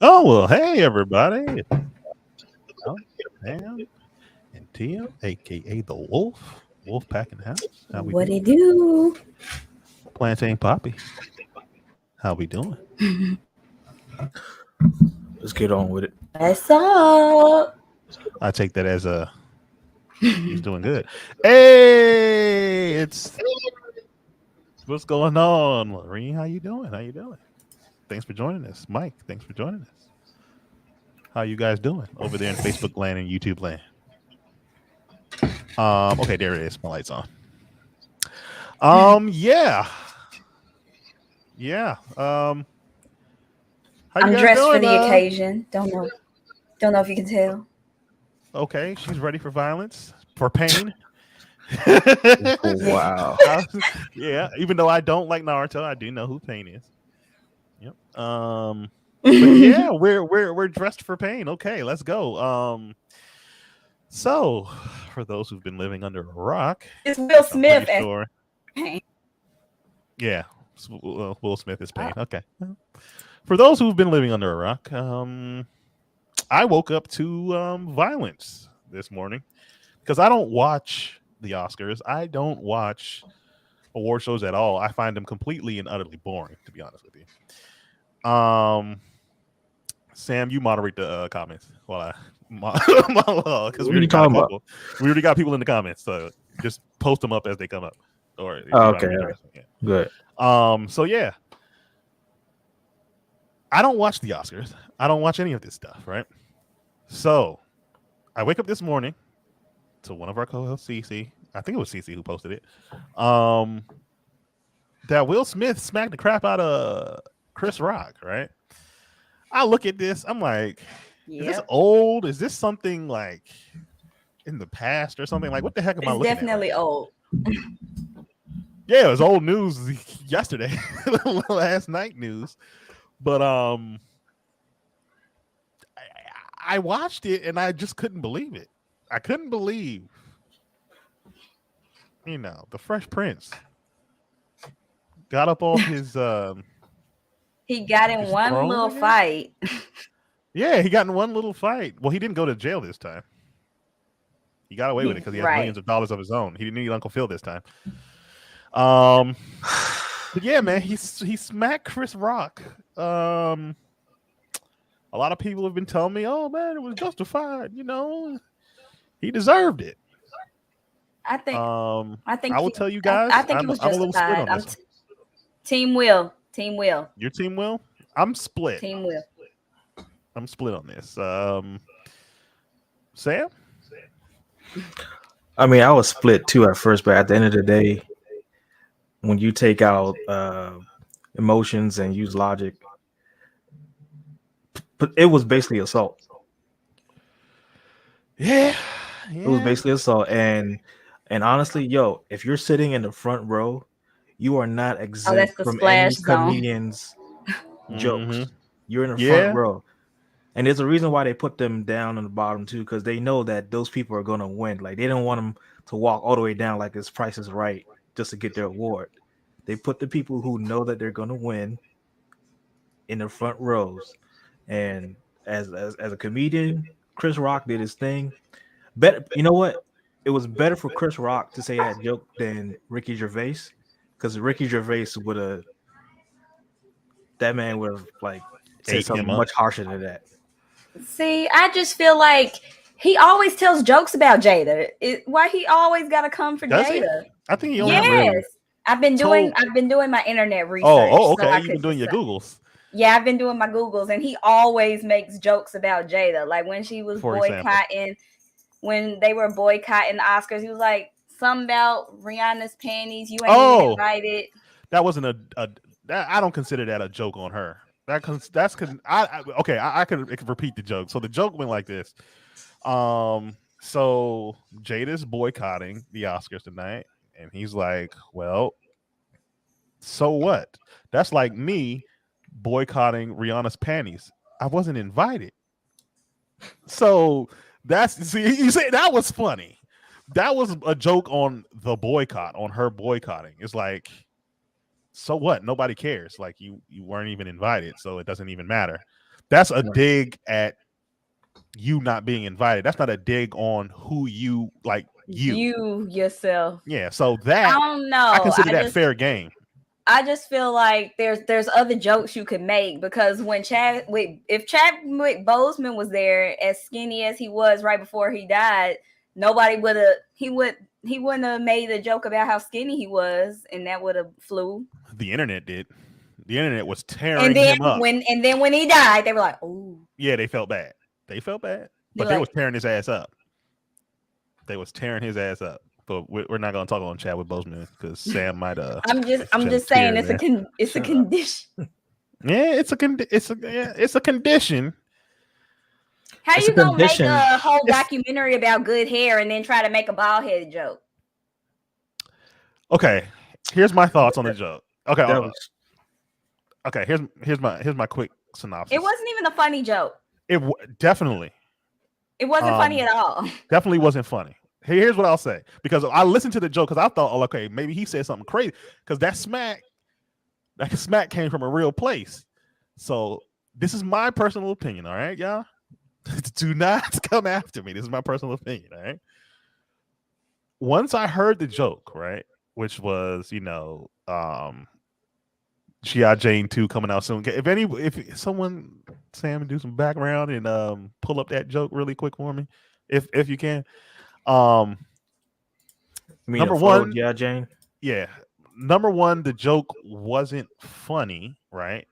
Oh well, hey everybody. Oh, Pam and Tia, aka the Wolf. Wolf Pack in the house. How we What doing? it do? Plantain Poppy. How we doing? Let's get on with it. What's up? I take that as a he's doing good. Hey, it's what's going on, Lorene? How you doing? How you doing? Thanks for joining us, Mike. Thanks for joining us. How you guys doing over there in Facebook land and YouTube land? Okay, there it is. My light's on. Yeah, yeah. How you I'm guys dressed for doing? the occasion. Don't know if you can tell. Okay, she's ready for violence, for pain. Wow. Yeah, even though I don't like Naruto, I do know who Pain is. Yep. But yeah, we're dressed for pain. Okay, let's go. So for those who've been living under a rock, It's Will I'm Smith pretty and sure. pain. Yeah, Will Smith is Pain. Okay. For those who've been living under a rock, I woke up to violence this morning because I don't watch the Oscars. I don't watch award shows at all. I find them completely and utterly boring, to be honest with you. Sam, you moderate the comments while I monologue because What are you talking about? We already got people in the comments, so just post them up as they come up. Or if you Oh, wanna okay, read the all right. rest of them, Good. So yeah, I don't watch the Oscars. I don't watch any of this stuff, right? So I wake up this morning to one of our co-hosts, Cece. I think it was Cece who posted it. That Will Smith smacked the crap out of Chris Rock, right? I look at this, I'm like, is this Yep. old? Is this something like in the past or something? Like, what the heck am I It's looking definitely at? Right old. Yeah, it was old news yesterday, last night news. But I watched it and I just couldn't believe it. I couldn't believe, the Fresh Prince got up off his He got in his one throne, little I guess? fight. Yeah, he got in one little fight. Well, he didn't go to jail this time. He got away with it because he has Right. millions of dollars of his own. He didn't need Uncle Phil this time. But yeah, man, he smacked Chris Rock. A lot of people have been telling me, "Oh man, it was justified." He deserved it. I think I will tell you guys, I think it I'm was a little split justified. on this one. Team Will. Team Will. Your team will. I'm split. Team Will. I'm split on this. Sam. I mean, I was split too at first, but at the end of the day, when you take out emotions and use logic, but it was basically assault. Yeah. It was basically assault, and honestly, yo, if you're sitting in the front row, you are not Oh, exempt that's the from splash any zone. comedians' jokes. Mhm. You're in the Yeah. front row. And there's a reason why they put them down on the bottom too, because they know that those people are gonna win. Like they don't want them to walk all the way down like this Price is Right just to get their award. They put the people who know that they're gonna win in the front rows. And as a comedian, Chris Rock did his thing. Better, you know what? It was better for Chris Rock to say that joke than Ricky Gervais, because Ricky Gervais would have, that man would have like said Ate something him up. much harsher than that. See, I just feel like he always tells jokes about Jada. Why he always got to come for Does he? Jada? I think he only Not Yes, really. I've been told- doing my internet research. Oh, so okay. I You've been could doing your decide. Googles. Yeah, I've been doing my Googles, and he always makes jokes about Jada. Like when she was For example. boycotting, when they were boycotting the Oscars, he was like something about Rihanna's panties. You ain't even invited. That wasn't I don't consider that a joke on her. I could repeat the joke. So the joke went like this. So Jada's boycotting the Oscars tonight, and he's like, "Well, so what? That's like me boycotting Rihanna's panties. I wasn't invited." So you say that was funny. That was a joke on the boycott, on her boycotting. It's like, so what? Nobody cares. Like you weren't even invited, so it doesn't even matter. That's a dig at you not being invited. That's not a dig on who you like. You yourself. Yeah. So I that don't know. I consider that fair game. I just feel like there's other jokes you could make, because when if Chadwick Boseman was there as skinny as he was right before he died, nobody wouldn't have made a joke about how skinny he was, and that would have flew. The internet did. The internet was tearing him up. When he died, they were like, "Oh." Yeah, they felt bad. But they was tearing his ass up. They was tearing his ass up. But we're not gonna talk on Chadwick Boseman because Sam might. I'm just saying it's a condition. Yeah, it's a condition. How you gonna make a whole documentary about good hair and then try to make a bald headed joke? Okay, here's my thoughts on the joke. Okay, here's my quick synopsis. It wasn't even a funny joke. Definitely. It wasn't funny at all. Definitely wasn't funny. Here's what I'll say, because I listened to the joke because I thought, oh, okay, maybe he said something crazy, because that smack came from a real place. So this is my personal opinion, all right, y'all? Do not come after me. This is my personal opinion, all right? Once I heard the joke, right, which was, G.I. Jane 2 coming out soon. If someone, Sam, do some background and pull up that joke really quick for me, if you can. Number one, G.I. Jane. Yeah. Number one, the joke wasn't funny, right?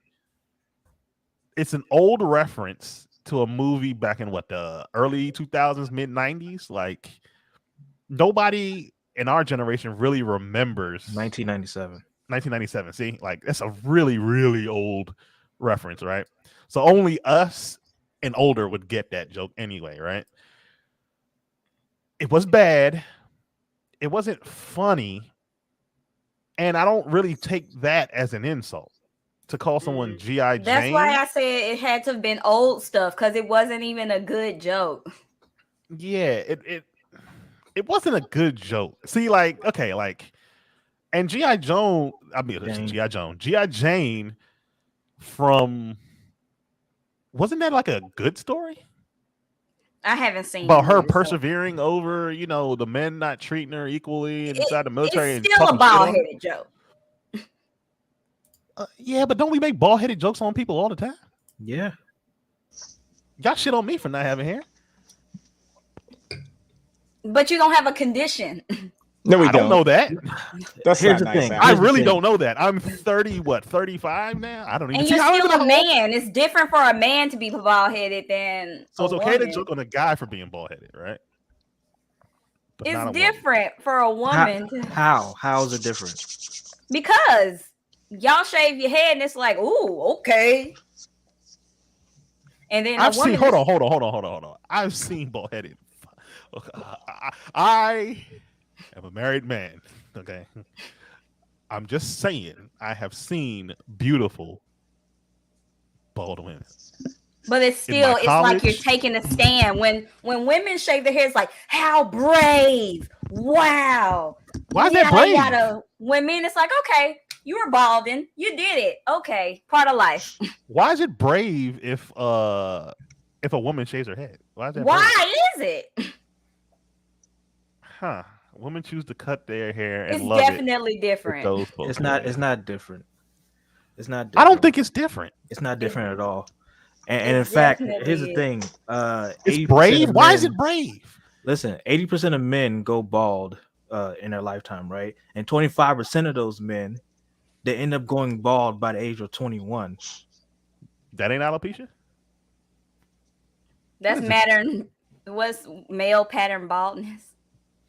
It's an old reference to a movie back in the early 2000s, mid 90s. Like, nobody in our generation really remembers 1997. See, like, that's a really, really old reference, right? So only us and older would get that joke anyway, right? It was bad. It wasn't funny. And I don't really take that as an insult to call someone G.I. Jane. That's why I said it had to have been old stuff, because it wasn't even a good joke. Yeah, it wasn't a good joke. See, like, okay, like, and G.I. Jane from, wasn't that like a good story? I haven't seen about her persevering over, the men not treating her equally inside the military. It's still a bald-headed joke. Yeah, but don't we make bald-headed jokes on people all the time? Yeah. Y'all shit on me for not having hair. But you don't have a condition. No, we don't know that. That's Here's the thing. I really don't know that. I'm 35 now. I don't even. And you're still a man. It's different for a man to be bald-headed than. So it's okay to joke on a guy for being bald-headed, right? But it's different for a woman. How is it different? Because y'all shave your head and it's like, ooh, okay. And then I've seen. Hold on. I've seen bald-headed. I am a married man. Okay, I'm just saying I have seen beautiful bald women. But it's like you're taking a stand. When women shave their hair, it's like, how brave! Wow. Why is that brave? When men, it's like, okay, you were balding, you did it. Okay, part of life. Why is it brave if a woman shaves her head? Why is that? Why is it? Huh? Women choose to cut their hair and it's love definitely different. It's not different. It's not different. I don't think it's different. It's not different at all. And in fact, here's the thing. It's brave. Why is it brave? Listen, 80% of men go bald in their lifetime, right? And 25% of those men, they end up going bald by the age of 21. That ain't alopecia? That's what's male pattern baldness?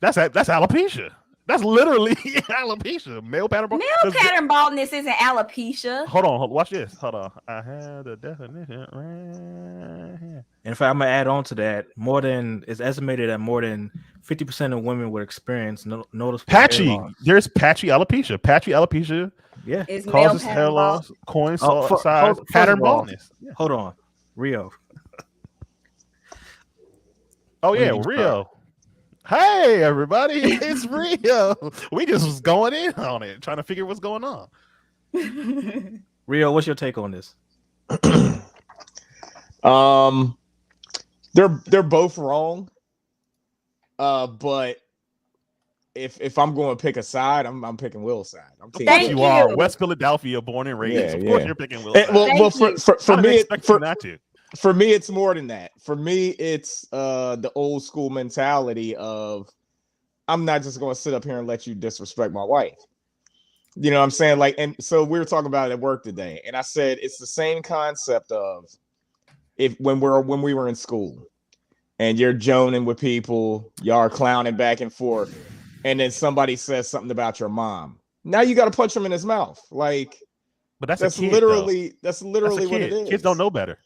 That's alopecia. That's literally alopecia. Male pattern baldness. Male pattern baldness isn't alopecia. Hold on. Watch this. Hold on. I have the definition right here. In fact, I'm gonna add on to that. It's estimated that more than 50% of women would experience noticeable patchy. There's patchy alopecia. Patchy alopecia. Yeah, causes hair loss, coin size, pattern baldness. Yeah. Hold on, Rio. Oh yeah, Rio. Hey everybody, it's Rio. We just was going in on it, trying to figure what's going on. Rio, what's your take on this? They're both wrong. But if I'm going to pick a side, I'm picking Will's side. I'm Of team course Thank you Will. are. you. West Philadelphia, born and raised. Yeah, Of course yeah. you're picking Will's side. Well, Thank for you. I me, didn't expect you not to. for me, it's more than that. For me, it's the old school mentality of I'm not just going to sit up here and let you disrespect my wife. You know what I'm saying? Like, and so we were talking about it at work today, and I said it's the same concept of when we were in school and you're joning with people, y'all are clowning back and forth, and then somebody says something about your mom. Now you got to punch him in his mouth. Like, But that's that's a kid, literally That's a what it kid. is. Kids don't know better.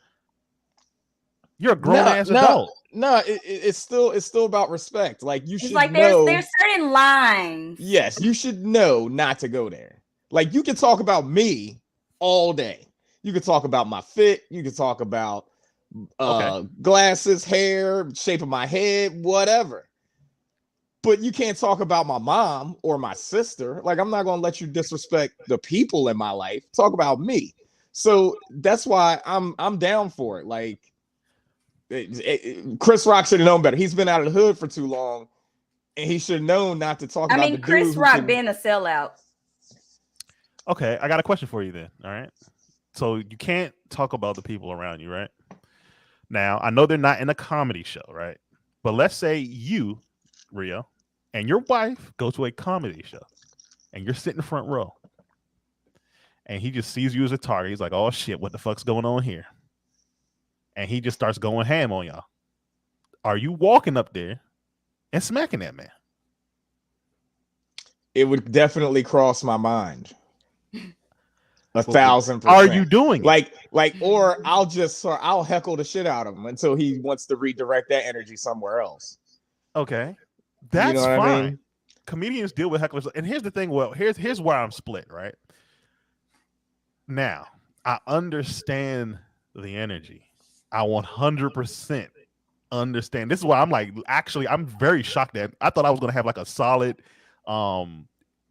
You're a grown ass adult. No, it's still about respect. Like you It's should like know. there's certain lines. Yes, you should know not to go there. Like you can talk about me all day. You can talk about my fit. You can talk about glasses, hair, shape of my head, whatever. But you can't talk about my mom or my sister. Like I'm not going to let you disrespect the people in my life. Talk about me. So that's why I'm down for it. Like Chris Rock should have known better. He's been out of the hood for too long, and he should have known not to talk about the dude Chris who Rock can- being a sellout. Okay, I got a question for you then. All right. So you can't talk about the people around you, right? Now, I know they're not in a comedy show, right? But let's say you, Rio, and your wife go to a comedy show and you're sitting front row. And he just sees you as a target. He's like, oh shit, what the fuck's going on here? And he just starts going ham on y'all. Are you walking up there and smacking that man? It would definitely cross my mind. 1,000%. Are you doing it? Like, or I'll heckle the shit out of him until he wants to redirect that energy somewhere else. Okay, that's what I fine. mean? Comedians deal with hecklers, and here's the thing. Well, here's where I'm split. Right now, I understand the energy. I 100% understand. This is why I'm like, actually, I'm very shocked that I thought I was gonna have like a solid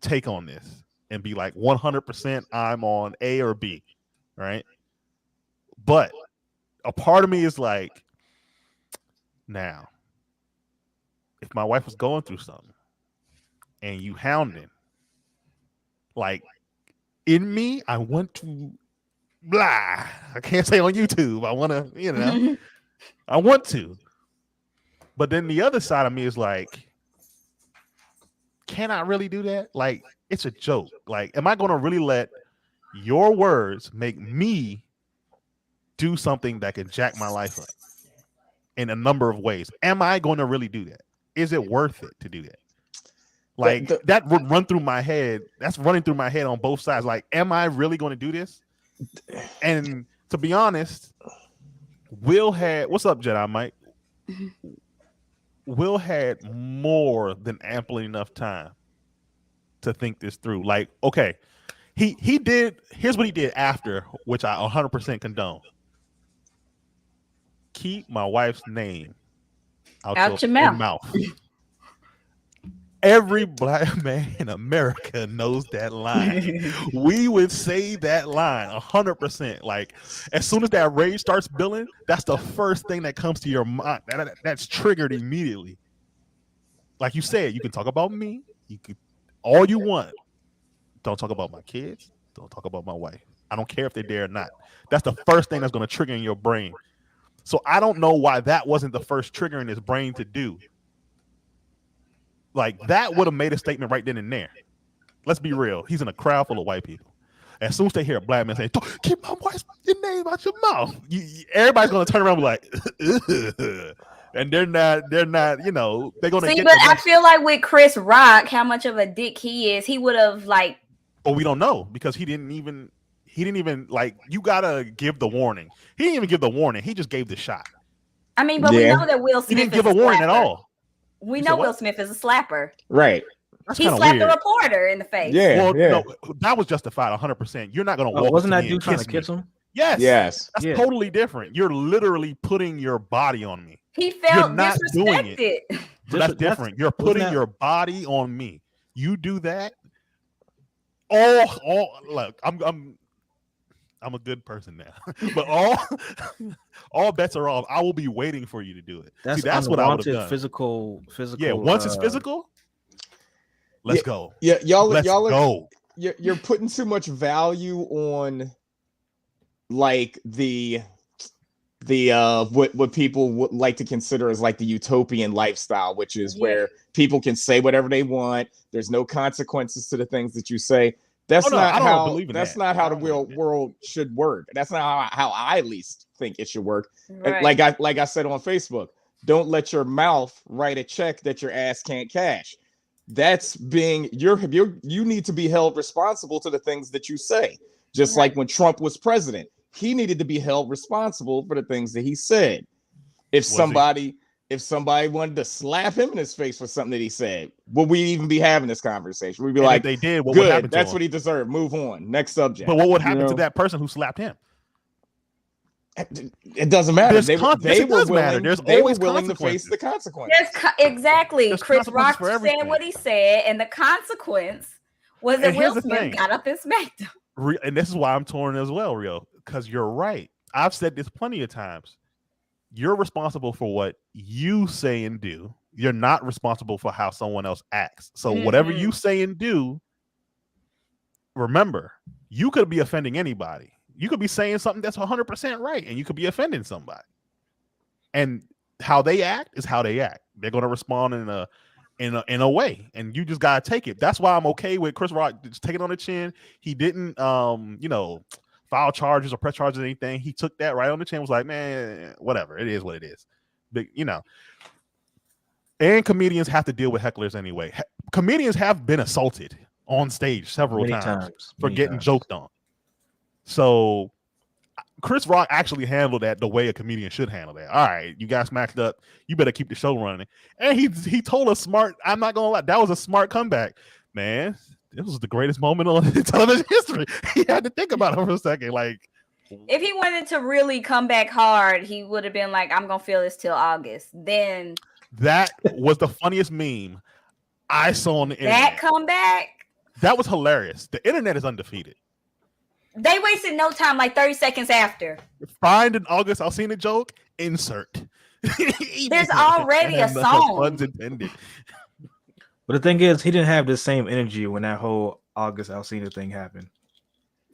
take on this and be like 100% I'm on A or B, right? But a part of me is like, now, if my wife was going through something and you hounding, like in me, I want to blah. I can't say on YouTube. I want to, I want to. But then the other side of me is like, can I really do that? Like, it's a joke. Like, am I going to really let your words make me do something that can jack my life up in a number of ways? Am I going to really do that? Is it worth it to do that? Like, that would run through my head. That's running through my head on both sides. Like, am I really going to do this? And to be honest, Will had, what's up, Jedi Mike? Will had more than ample enough time to think this through. Like, okay, he did, here's what he did after, which I 100% condone. Keep my wife's name out your mouth. Every black man in America knows that line. We would say that line 100%. Like, as soon as that rage starts building, that's the first thing that comes to your mind. That's triggered immediately. Like you said, you can talk about me. You could all you want. Don't talk about my kids. Don't talk about my wife. I don't care if they're there or not. That's the first thing that's going to trigger in your brain. So I don't know why that wasn't the first trigger in his brain to do. Like, that would have made a statement right then and there. Let's be real. He's in a crowd full of white people. As soon as they hear a black man say, keep my wife's name out your mouth, everybody's going to turn around and be like, ugh. And they're not, you know, they're going to See, but I feel like with Chris Rock, how much of a dick he is, he would have like. But we don't know because he didn't even like, you got to give the warning. He didn't even give the warning. He just gave the shot. I mean, but we know that Will Smith he didn't give a warning at all. We know Will Smith is a slapper. Right. He slapped a reporter in the face. Yeah. Well, no, that was justified 100%. You're not going to walk. Wasn't that dude trying to kiss him? Yes. That's totally different. You're literally putting your body on me. He felt You're not disrespected. doing it. That's different. You're putting your body on me. You do that. Oh, look, I'm I'm a good person now. But all bets are off. I will be waiting for you to do it. That's what I would have unwanted done. physical. Yeah, once it's physical, let's go. Yeah, Let's go. You're putting too much value on like the what people would like to consider as like the utopian lifestyle, which is where people can say whatever they want. There's no consequences to the things that you say. That's not how the real world should work. That's not how I at least think it should work. Right. Like I said on Facebook, don't let your mouth write a check that your ass can't cash. That's being you need to be held responsible to the things that you say. Just like when Trump was president, he needed to be held responsible for the things that he said. If somebody wanted to slap him in his face for something that he said, would we even be having this conversation? We'd be like, if they did, what good, would happen to that's him? what he deserved. Move on. Next subject. But what would happen to that person who slapped him? It doesn't matter. They were willing to face the consequences. Exactly. There's Chris Rock for said everything. what he said, and the consequence was that Will Smith got up and smacked him. And this is why I'm torn as well, Rio, because you're right. I've said this plenty of times. You're responsible for what you say and do. You're not responsible for how someone else acts. So whatever you say and do, remember, you could be offending anybody. You could be saying something that's 100% right, and you could be offending somebody. And how they act is how they act. They're going to respond in a way, and you just gotta take it. That's why I'm okay with Chris Rock just taking it on the chin. He didn't, file charges or press charges or anything. He took that right on the chin. Was like, man, whatever. It is what it is. But and comedians have to deal with hecklers anyway. Comedians have been assaulted on stage several times for getting joked on. So Chris Rock actually handled that the way a comedian should handle that. All right, you guys smacked up. You better keep the show running. And he told us smart. I'm not gonna lie, that was a smart comeback, man. It was the greatest moment on television history. He had to think about it for a second. Like, if he wanted to really come back hard, he would have been like, "I'm gonna feel this till August." Then that was the funniest meme I saw on the internet. That comeback. That was hilarious. The internet is undefeated. They wasted no time, like 30 seconds after. Find an August Alsina joke, insert. There's already a song. Puns intended. But the thing is, he didn't have the same energy when that whole August Alsina thing happened.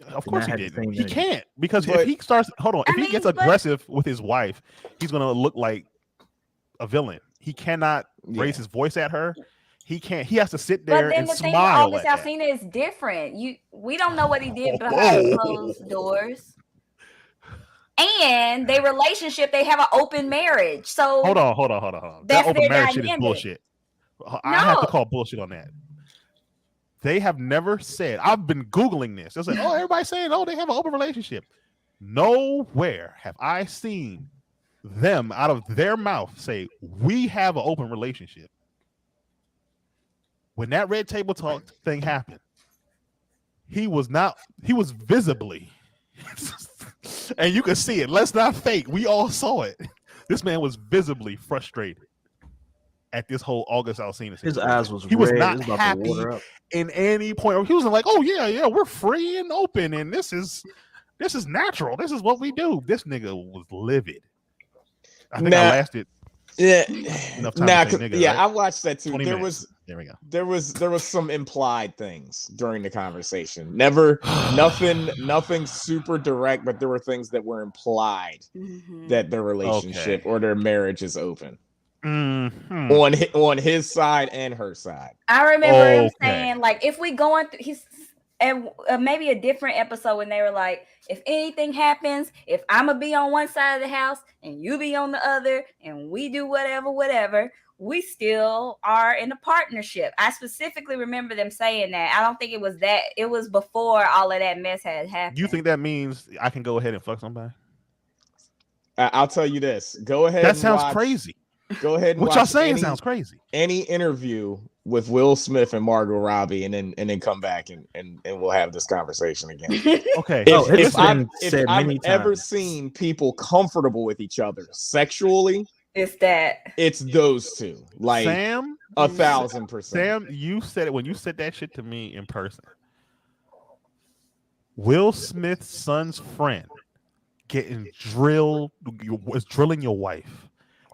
Of course he didn't. He can't, because if he starts, if he gets aggressive with his wife, he's gonna look like a villain. He cannot raise his voice at her. He can't. He has to sit there and smile. But then the thing with August Alsina is different. We don't know what he did behind closed doors. And their relationship, they have an open marriage. So hold on. That open marriage shit is bullshit. I have to call bullshit on that. They have never said. I've been Googling this. It's like, everybody's saying, they have an open relationship. Nowhere have I seen them out of their mouth say we have an open relationship. When that Red Table Talk thing happened, he was visibly, and you can see it. Let's not fake. We all saw it. This man was visibly frustrated at this whole August Alsina situation. His eyes was he was not happy in any point. He was like, "Oh yeah, we're free and open, and this is natural. This is what we do." This nigga was livid. I think I lasted. Yeah, enough time to say nigga, right? I watched that too. There we go. There was some implied things during the conversation. Nothing super direct, but there were things that were implied that their relationship or their marriage is open. On his side and her side. I remember him saying, like, if we going through and maybe a different episode when they were like, if anything happens, if I'm gonna be on one side of the house and you be on the other, and we do whatever, we still are in a partnership. I specifically remember them saying that. I don't think it was that. It was before all of that mess had happened. You think that means I can go ahead and fuck somebody? I'll tell you this. Go ahead. That sounds crazy. Go ahead and what y'all saying sounds crazy. Any interview with Will Smith and Margot Robbie, and then come back and we'll have this conversation again. Okay. If I've ever seen people comfortable with each other sexually, it's those two. Like Sam, 1,000%. Sam, you said it when you said that shit to me in person. Will Smith's son's friend getting drilled was drilling your wife.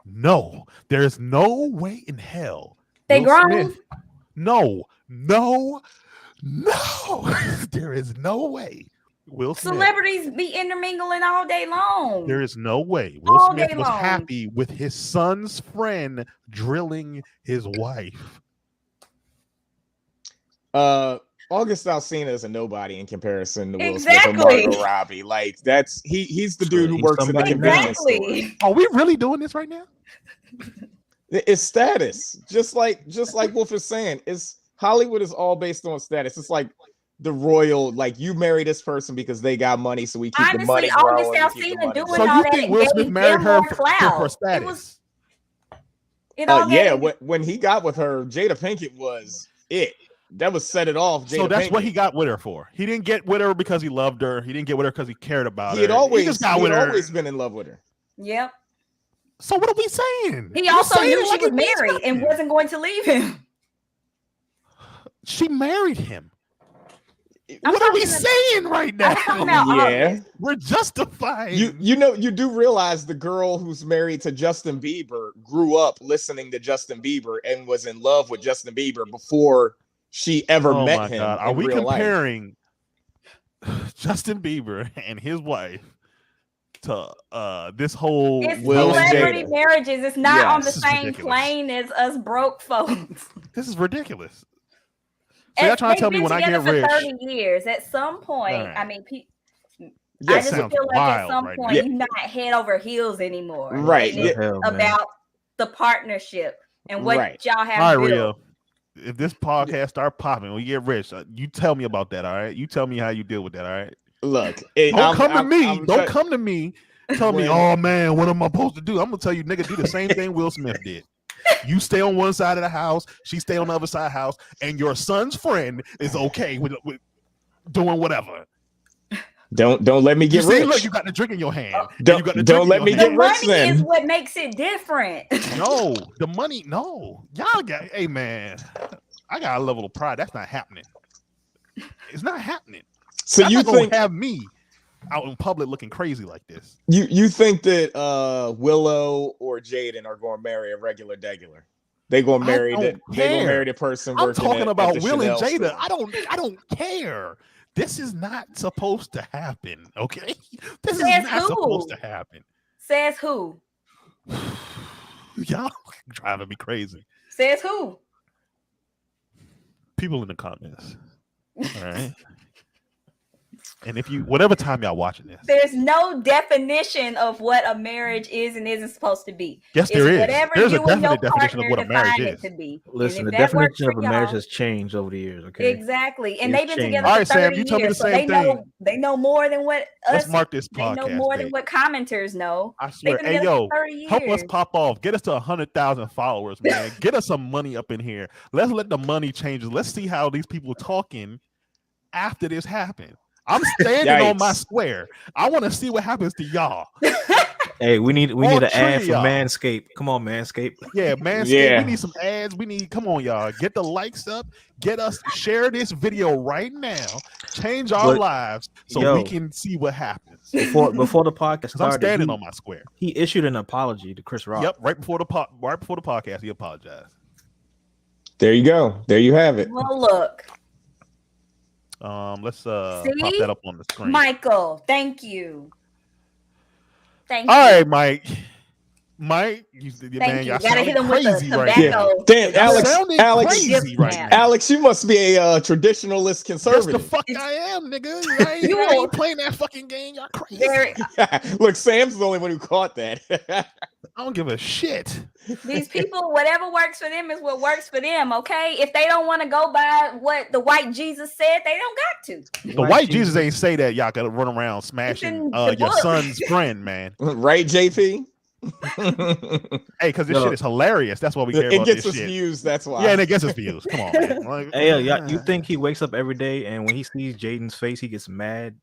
No, there's no way in hell. They Will grown? Smith- no. There is no way. Will Smith. Celebrities be intermingling all day long. There is no way Will All Smith day was long. happy with his son's friend drilling his wife. August Alsina is a nobody in comparison to Will Exactly. Smith and Margot Robbie. Like he's the dude who He's works at the somebody. convenience store. Exactly. Are we really doing this right now? It's status, just like Wolf is saying. It's Hollywood is all based on status. It's like the royal, like you marry this person because they got money, so we keep the money Honestly, growing. August we keep the Alsina money doing growing. So all you that think Will gave Smith them married her more for clout. status? It all Yeah, gave- when he got with her, Jada Pinkett was it. That was set it off. Jada So that's what Pinkett. he got with her for. He didn't get with her because he loved her. He didn't get with her because he cared about He had her. always, he just got with her. always been in love with her. Yep. So what are we saying? He We're also saying knew it she like was it means married and nothing. wasn't going to leave him. She married him. I'm What are we talking saying right now? I'm talking about Yeah. August. We're justifying. You do realize the girl who's married to Justin Bieber grew up listening to Justin Bieber and was in love with Justin Bieber before she ever oh met my him. God. Are in we real life. comparing Justin Bieber and his wife to this whole It's Will and celebrity Jada. marriages. It's not on the This is same ridiculous. plane as us broke folks. This is ridiculous. So y'all trying to tell me when I get for rich? 30 years. At some point, All right. I mean, I Yes, just sounds feel like at wild some right point now. you're not head over heels anymore. Right, And it's yeah. Hell, man. about the partnership and what Right. y'all All have right, built. Rio. If this podcast start popping, when you get rich, you tell me about that. All right, you tell me how you deal with that. All right. Look, Don't come to me. Don't try- come to me. Tell me, When- oh man, what am I supposed to do? I'm gonna tell you, nigga, do the same thing Will Smith did. You stay on one side of the house, she stay on the other side of the house, and your son's friend is okay with doing whatever. Don't let me You get see, rich. look, you got the drink in your hand. and Don't- you got the don't drink let in me your The get hand. rich money then. is what makes it different. No, the money. No, y'all got. Hey man, I got a level of pride. That's not happening. It's not happening. So Y'all you not gonna think have me out in public looking crazy like this? you think that Willow or Jaden are going to marry a regular degular? They going to I marry don't that? They going to care. marry the person I'm working talking at about the Will and Chanel Jada. store. I don't care. This is not supposed to happen. Okay, this is Says not who? supposed to happen. Says who? Y'all driving me crazy. Says who? People in the comments. All right. And if you, whatever time y'all watching this, There's no definition of what a marriage is and isn't supposed to be. yes, It's there is. whatever There's a you and your definite definition of partner what a marriage define it is. to be. Listen, And the if that works definition of for a marriage y'all- has changed over the years. Okay. Exactly. And It's they've been changed. together All for right, Sam, 30 you tell me years, the so same thing. they know more than what Let's us. mark this They know podcast more than date. what commenters know. I They've swear. been Hey, together yo, for 30 years. help us pop off. Get us to 100,000 followers, man. Get us some money up in here. Let's let the money changes. Let's see how these people talking after this happened. I'm standing on my Yikes. square. I want to see what happens to y'all. Hey, we need All an ad three for of y'all. Manscaped. Come on, Manscaped. Yeah, man. Yeah. We need some ads. We need, come on, y'all. Get the likes up. Get us, share this video right now. Change our But, lives so yo. we can see what happens. Before the podcast Because I'm started, standing he, on my square. he issued an apology to Chris Rock. Yep, right before the podcast, he apologized. There you go. There you have it. Well, look, Let's pop See? that up on the screen. Michael, thank you. Thank All you. right, Mike. Mike, Thank man, you. y'all Gotta hit sounding him with the crazy right tobacco. now. Damn, Y'all Alex. sounding Alex. crazy right Snap. now. Alex, you must be a traditionalist Yes, the conservative. fuck It's- I am, nigga. I You ain't will- playing that fucking game. Y'all crazy. There- Look, Sam's the only one who caught that. I don't give a shit. These people, whatever works for them is what works for them. Okay, if they don't want to go by what the white Jesus said, they don't got to. The white Jesus ain't say that y'all gotta run around smashing in the your book. son's friend, man. Right, JP? Hey, because this Yo. shit is hilarious. That's why we care It about gets this us shit. views, that's why. Yeah, and it gets us views. Come on, man. Like, Hey, you think he wakes up every day and when he sees Jaden's face, he gets mad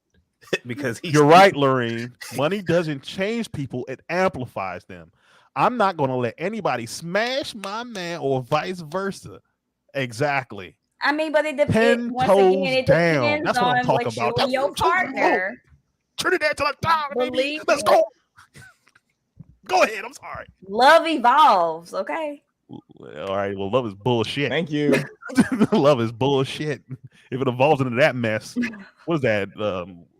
because he's You're right, Lorene. Money doesn't change people, it amplifies them. I'm not going to let anybody smash my man or vice versa. Exactly. I mean, but it 10 depends. Once again, toes it down. depends That's what I'm on talking what you about. and That's your what I'm talking about. partner Trinidad to the top, baby. believe. Let's go. Go ahead. I'm sorry. Love evolves. Okay. All right. Well, love is bullshit. Thank you. Love is bullshit. If it evolves into that mess, what is that?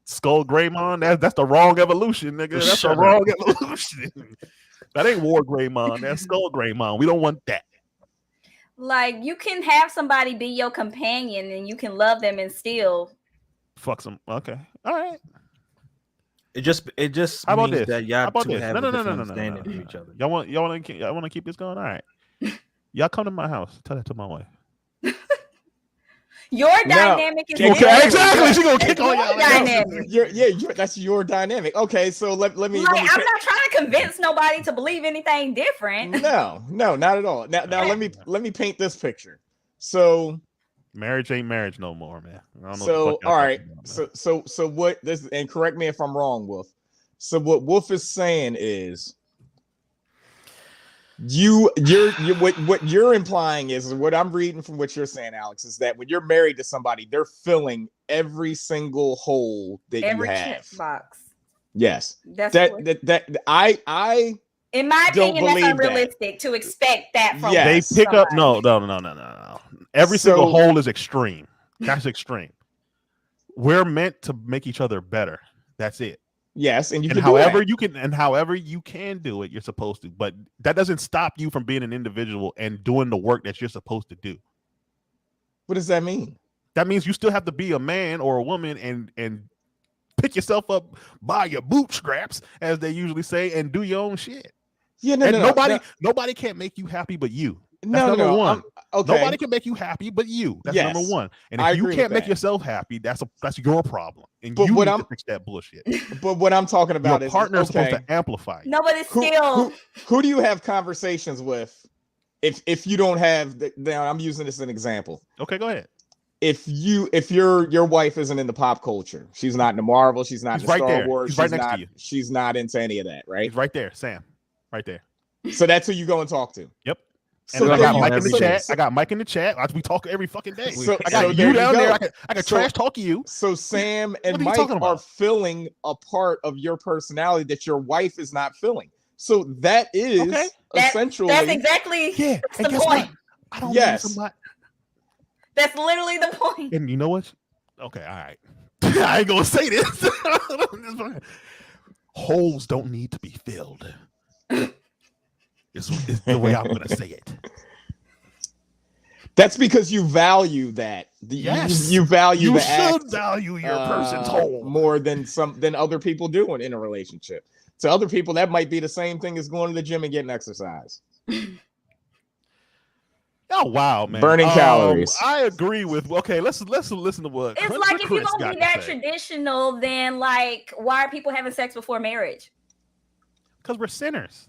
Skull Greymon? That's the wrong evolution, nigga. That's Shut the up. wrong evolution. That ain't War Greymon. That's Skull Greymon. We don't want that. Like you can have somebody be your companion and you can love them and still. Fuck some. Okay. All right. It just How about means this? that y'all How about two this? have No, a no, no, different no, no, no, understanding no, of no. each other. Y'all want to keep this going? All right. Y'all come to my house. Tell that to my wife. Your No. dynamic is Okay, different. exactly. She gonna kick It's on your y'all. dynamic. That's your dynamic. Okay, so let me. Like, I'm not trying to convince nobody to believe anything different. No, not at all. Now let me paint this picture. So Marriage ain't marriage no more, man. I don't know what the fuck all y'all right. talking about, man. So what this, and correct me if I'm wrong, Wolf. So what Wolf is saying is what you're implying is what I'm reading from what you're saying, Alex, is that when you're married to somebody, they're filling every single hole that Every you check have. box. Yes. That's That what, I in my don't opinion, that's believe that. unrealistic to expect that from Yes. They pick up somebody. no. Every single So- hole is extreme. That's extreme. We're meant to make each other better. That's it. yes, and you And can however do that. however you can do it, you're supposed to. But that doesn't stop you from being an individual and doing the work that you're supposed to do. What does that mean? That means you still have to be a man or a woman and pick yourself up by your bootstraps, as they usually say, and do your own shit. Yeah, no, And no, nobody can't make you happy but you. That's no, number one. Okay. Nobody can make you happy but you. That's number Yes, one. And I if you agree can't with make that. yourself happy, that's your problem. And But you what need I'm- to fix that bullshit. But what I'm talking about Your is partner is okay. supposed to amplify you. No, but it's still Who do you have conversations with if you don't have now I'm using this as an example. Okay, go ahead. If your wife isn't into pop culture, she's not into Marvel, she's not He's into right Star there. Wars, He's right she's next to not you. she's not into any of that, right? He's right there, Sam. Right there. So that's who you go and talk to. Yep. So And I there got you Mike go. in the So- chat. I got Mike in the chat. We talk every fucking day. So- I got so you there you down there. go. I can So- trash talk you. So Sam and What are you Mike talking are about? filling a part of your personality that your wife is not filling. So that is Okay. essentially that's exactly Yeah. that's And the guess point. what? I don't Yes. need somebody. That's literally the point. And you know what? Okay, all right. I ain't gonna say this. Holes don't need to be filled. It's the way I'm gonna say it. that's because you value that. Yes. You value You the should act value your person's hole. more than other people do in a relationship. To other people, that might be the same thing as going to the gym and getting exercise. Oh wow, man! Burning calories. I agree with. Okay, let's listen to what. It's Country like if you're Chris gonna got be to that say. traditional, then like why are people having sex before marriage? Because we're sinners.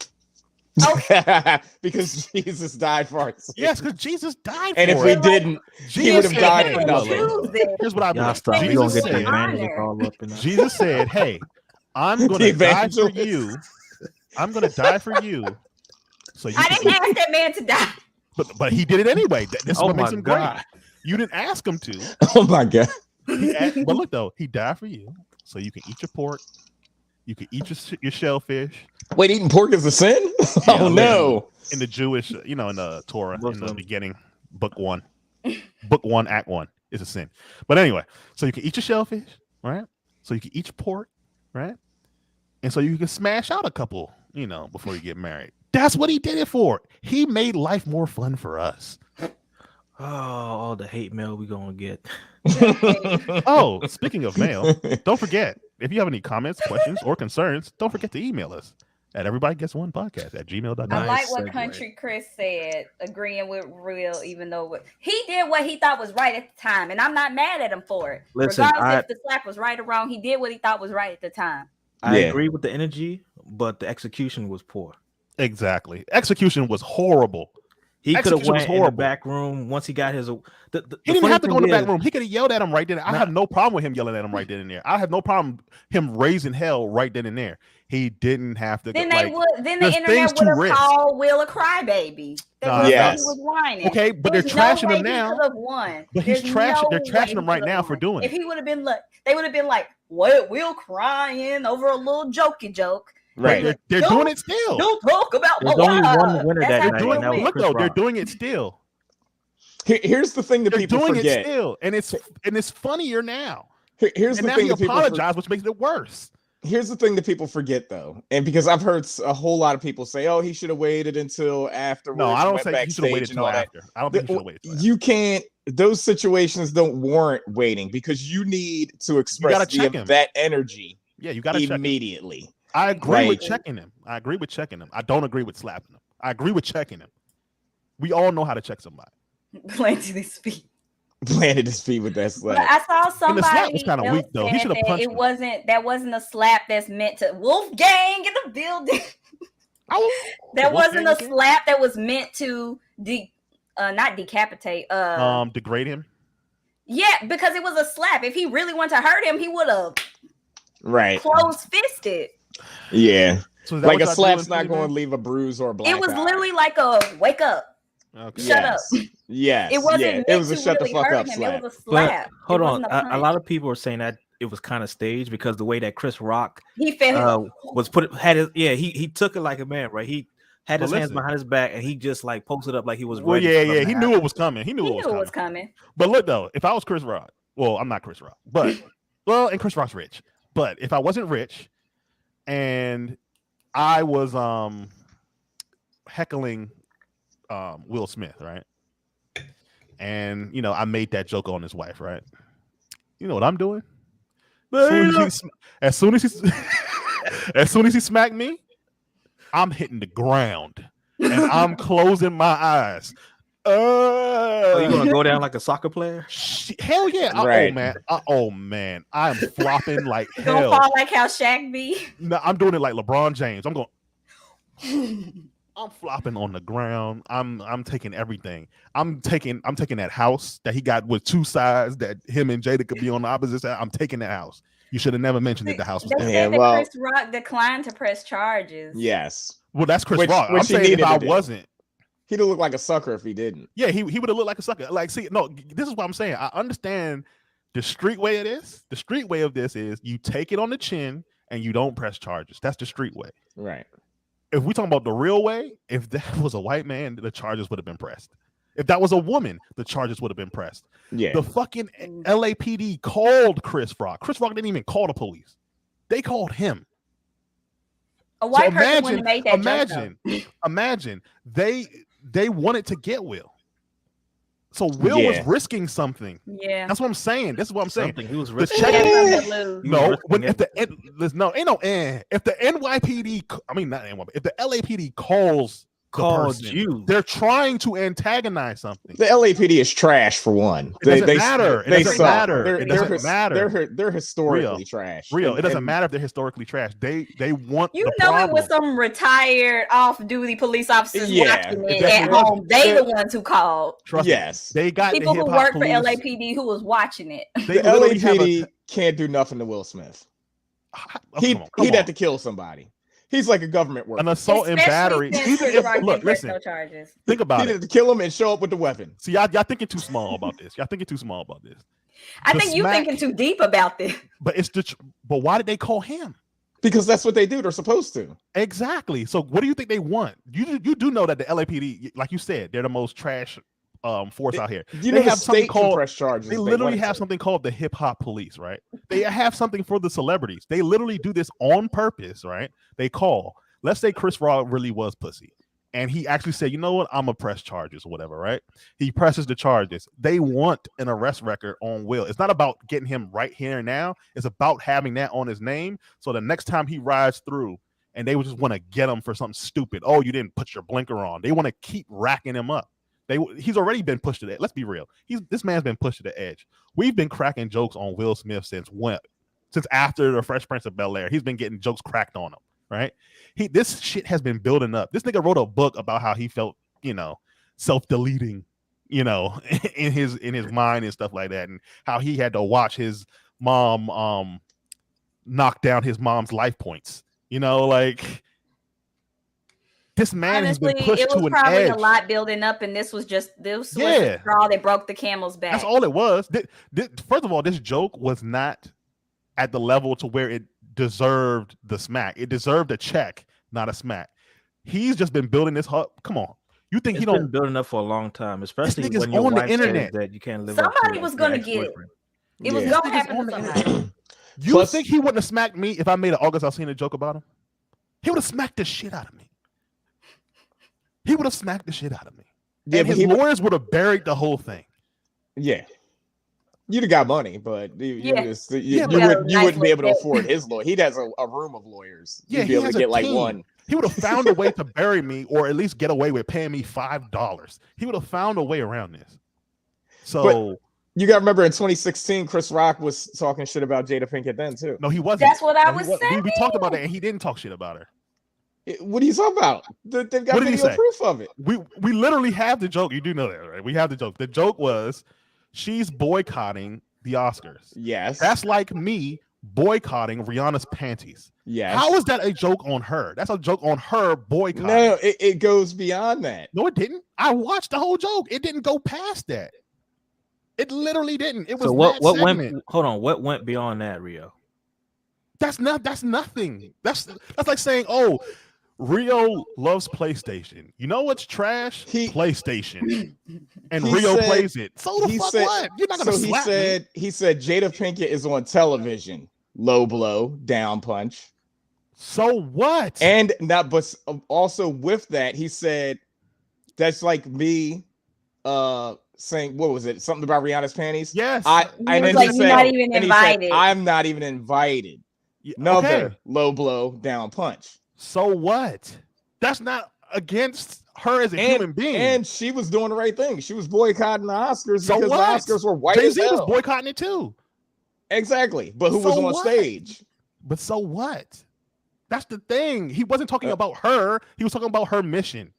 Because Jesus died for us. Yes, because Jesus died And for if we us. didn't, he would have Jesus died said, for "Hey, nothing. Choose it. Here's what I Y'all believe. stop. We Jesus gonna get the said, evangelist all up in that. Jesus said, "Hey, I'm The gonna die for evangelist. you. I'm gonna die for you." So you I can didn't ask that man to die. but he did it anyway. This is Oh what makes my him God. great. You didn't ask him to. Oh my God. But look though, he died for you, so you can eat your pork. You can eat your shellfish. Wait, eating pork is a sin? Oh no. In the Jewish, in the Torah, in the Muslim. beginning, book 1, act 1 is a sin. But anyway, so you can eat your shellfish, right? So you can eat your pork, right? And so you can smash out a couple, before you get married. That's what he did it for. He made life more fun for us. Oh, all the hate mail we gonna get. Oh, speaking of mail, don't forget, if you have any comments, questions, or concerns, don't forget to email us at everybodygetsonePodcast@gmail.com. I like Nice what segue. Country Chris said, agreeing with Real, even though he did what he thought was right at the time, and I'm not mad at him for it. Listen, Regardless if the slack was right or wrong, he did what he thought was right at the time. I Yeah. agree with the energy, but the execution was poor. Exactly. Execution was horrible. He could have Execution was went in the horrible. back room once he got his. He didn't have to go in the back room. He could have yelled at him right then. I have no problem with him yelling at him right then and there. I have no problem him raising hell right then and there. He didn't have to. Then like, they would. Then the there's internet things would to have risk. called Will a crybaby. They Nah, would have yes. he was whining. Okay, but they're There's trashing no way him now. He could have won. But he's There's trashing. no They're way trashing he him right could now have for won. doing If it. he would have been like, they would have been like, "What? Will crying over a little jokey joke." Right. They're doing it still. Don't talk about There's my only wife. one winner That's that how night, they Doing, and that was win. look Chris though, they're Rock. doing it still. Here's the thing that They're people doing forget. it still, and it's funnier now. Here's And the now thing he that people apologized, which makes it worse. Here's the thing that people forget though, and because I've heard a whole lot of people say, "Oh, he should have waited until afterwards." No, I don't went say he should have waited backstage and all until that." after. I don't think he should have waited. Till after. You can't. Those situations don't warrant waiting because you need to express gotta check him. that energy Yeah, you got to check him. immediately. I agree with Like- checking him. I agree with checking him. I don't agree with slapping him. I agree with checking him. We all know how to check somebody. Planted his feet. Planted his feet with that But slap. I saw And the slap somebody was kinda else weak, though. He said should have that punched it him. that wasn't a slap that's meant to Wolfgang in the building. That wasn't a slap that was meant to not decapitate. Degrade him. Yeah, because it was a slap. If he really wanted to hurt him, he would have Right. closed fisted. Yeah. So is that Like what a y'all slap's doing, not going to man? leave a bruise or a black It was eye. literally like a wake up. Okay. Shut up. Yes. It wasn't yeah. meant It was a to shut the really fuck hurt up him. slap. It was a But slap. hold It on, wasn't a punch. lot of people are saying that it was kind of staged because the way that Chris Rock He felt was he took it like a man, right? He had his But hands listen. behind his back and he just like posted up like he was Well, ready. yeah, for them yeah. to He happen. knew it was coming. He knew he it knew was it coming. was coming. But look though, if I was Chris Rock, well, I'm not Chris Rock, but and Chris Rock's rich. But if I wasn't rich and I was heckling Will Smith, right? And I made that joke on his wife, right? You know what I'm doing? As soon as he smacked me, I'm hitting the ground and I'm closing my eyes. Oh, you gonna go down like a soccer player? Hell yeah! Right. Oh man! I am flopping like Gonna hell. fall like how Shaq be. No, I'm doing it like LeBron James. I'm going. I'm flopping on the ground. I'm taking everything. I'm taking that house that he got with two sides that him and Jada could be on the opposite side. I'm taking that house. You should have never mentioned that the house was They there. Yeah, said that well- Chris Rock declined to press charges. Yes. Well, that's Chris Which- Rock. which I'm he saying if needed I to do. wasn't, He'd have looked like a sucker if he didn't. yeah, he would have looked like a sucker. Like, see, no, this is what I'm saying. I understand the street way of this. The street way of this is you take it on the chin and you don't press charges. That's the street way. Right. If we talking about the real way, if that was a white man, the charges would have been pressed. If that was a woman, the charges would have been pressed. Yeah. The fucking LAPD called Chris Rock. Chris Rock didn't even call the police. They called him. A white person wouldn't have made that joke. Imagine they wanted to get Will. So Will was Yeah. risking something. Yeah. That's what I'm saying. This is what I'm saying. Something he was The risking. check- He had something to lose. He was No, risking when if the everything. there's no ain't no if the NYPD, I mean not NYPD, if the LAPD calls the Called person, you. they're trying to antagonize something. The LAPD is trash for one. It doesn't matter. It They doesn't suck. matter. They're, It they're doesn't his- matter. They're historically Real. trash. Real. And- It doesn't and- matter if they're historically trash. They want You the know problem. it was some retired off-duty police officers Yeah, watching it it definitely at was. home. They the ones who called. Trust me. Yes. They got People the who hip-hop work for police. LAPD who was watching it. They The literally have LAPD can't do nothing to Will Smith. Oh, He'd come on. have to kill somebody. He's like a government worker. An assault and Especially battery. since Even Chris if, Rock look, didn't press listen. no charges. Think about He'd it. have to kill him and show up with the weapon. See, y'all thinking too small about this. Y'all thinking too small about this. I The think you smack- thinking too deep about this. But but why did they call him? Because that's what they do. They're supposed to. Exactly. So what do you think they want? You do know that the LAPD, like you said, they're the most trash force out here. You They know, the have something state can called- press charges. They if literally wanted have to. something called the hip hop police, right? They have something for the celebrities. They literally do this on purpose, right? They call. Let's say Chris Rock really was pussy. And he actually said, you know what? I'm gonna press charges or whatever, right? He presses the charges. They want an arrest record on Will. It's not about getting him right here and now. It's about having that on his name. So the next time he rides through and they would just want to get him for something stupid. Oh, you didn't put your blinker on. They want to keep racking him up. He's already been pushed to the edge. Let's be real. This man's been pushed to the edge. We've been cracking jokes on Will Smith since when? Since after the Fresh Prince of Bel-Air. He's been getting jokes cracked on him, right? This shit has been building up. This nigga wrote a book about how he felt, self-deleting, you know, in his mind and stuff like that, and how he had to watch his mom knock down his mom's life points. You know, like this man has Honestly, been pushed it was to an probably edge. a lot building up, and this was the Yeah. straw that broke the camel's back. That's all it was. First of all, this joke was not at the level to where it deserved the smack. It deserved a check, not a smack. He's just been building this hub. Come on. You think It's he don't been building up for a long time, especially nigga's when your on the wife says internet. that you can't live up Somebody to was your gonna get it. ex-boyfriend. It was Yeah. gonna Niggas happen on to the somebody. You Plus- think he wouldn't have smacked me if I made an August Alsina joke about him? He would have smacked the shit out of me. He would have smacked the shit out of me. Yeah, And but his he, lawyers would have buried the whole thing. yeah. You'd have got money, but you Yeah. Yeah, but- wouldn't Nice be able to little afford his lawyer. He has a room of lawyers. Yeah, You'd be he able has to a get like team. one. He would have found a way to bury me, or at least get away with paying me $5. He would have found a way around this. So You got to remember in 2016, Chris Rock was talking shit about Jada Pinkett then too. no, he wasn't. That's what I No, he was wasn't. We talked about saying. it, and he didn't talk shit about her. What are you talking about? They've got What did he video say? proof of it. We literally have the joke. You do know that, right? We have the joke. The joke was she's boycotting the Oscars. Yes. That's like me boycotting Rihanna's panties. yes. How is that a joke on her? That's a joke on her boycotting. No, it goes beyond that. No, it didn't. I watched the whole joke. It didn't go past that. It literally didn't. It was So what that went? segment. Hold on, what went beyond that, Rio? That's nothing. That's like saying, oh, Rio loves PlayStation. You know what's trash? PlayStation. And he Rio said- plays it. So the he fuck said- what? You're not gonna So he slap me. said Jada Pinkett is on television. Low blow, down punch. So what? And not, but also with that, he said that's like me saying, what was it? Something about Rihanna's panties? yes. And was then like, he "You're said, not even and he said, invited." I'm not even invited. Yeah, Another okay. low blow, down punch. So what? That's not against her as a human being. And she was doing the right thing. She was boycotting the Oscars So because what? the Oscars were white as Jay-Z was hell. boycotting it too. Exactly. But who So was on what? stage? But so what? That's the thing. He wasn't talking Uh, about her. He was talking about her mission.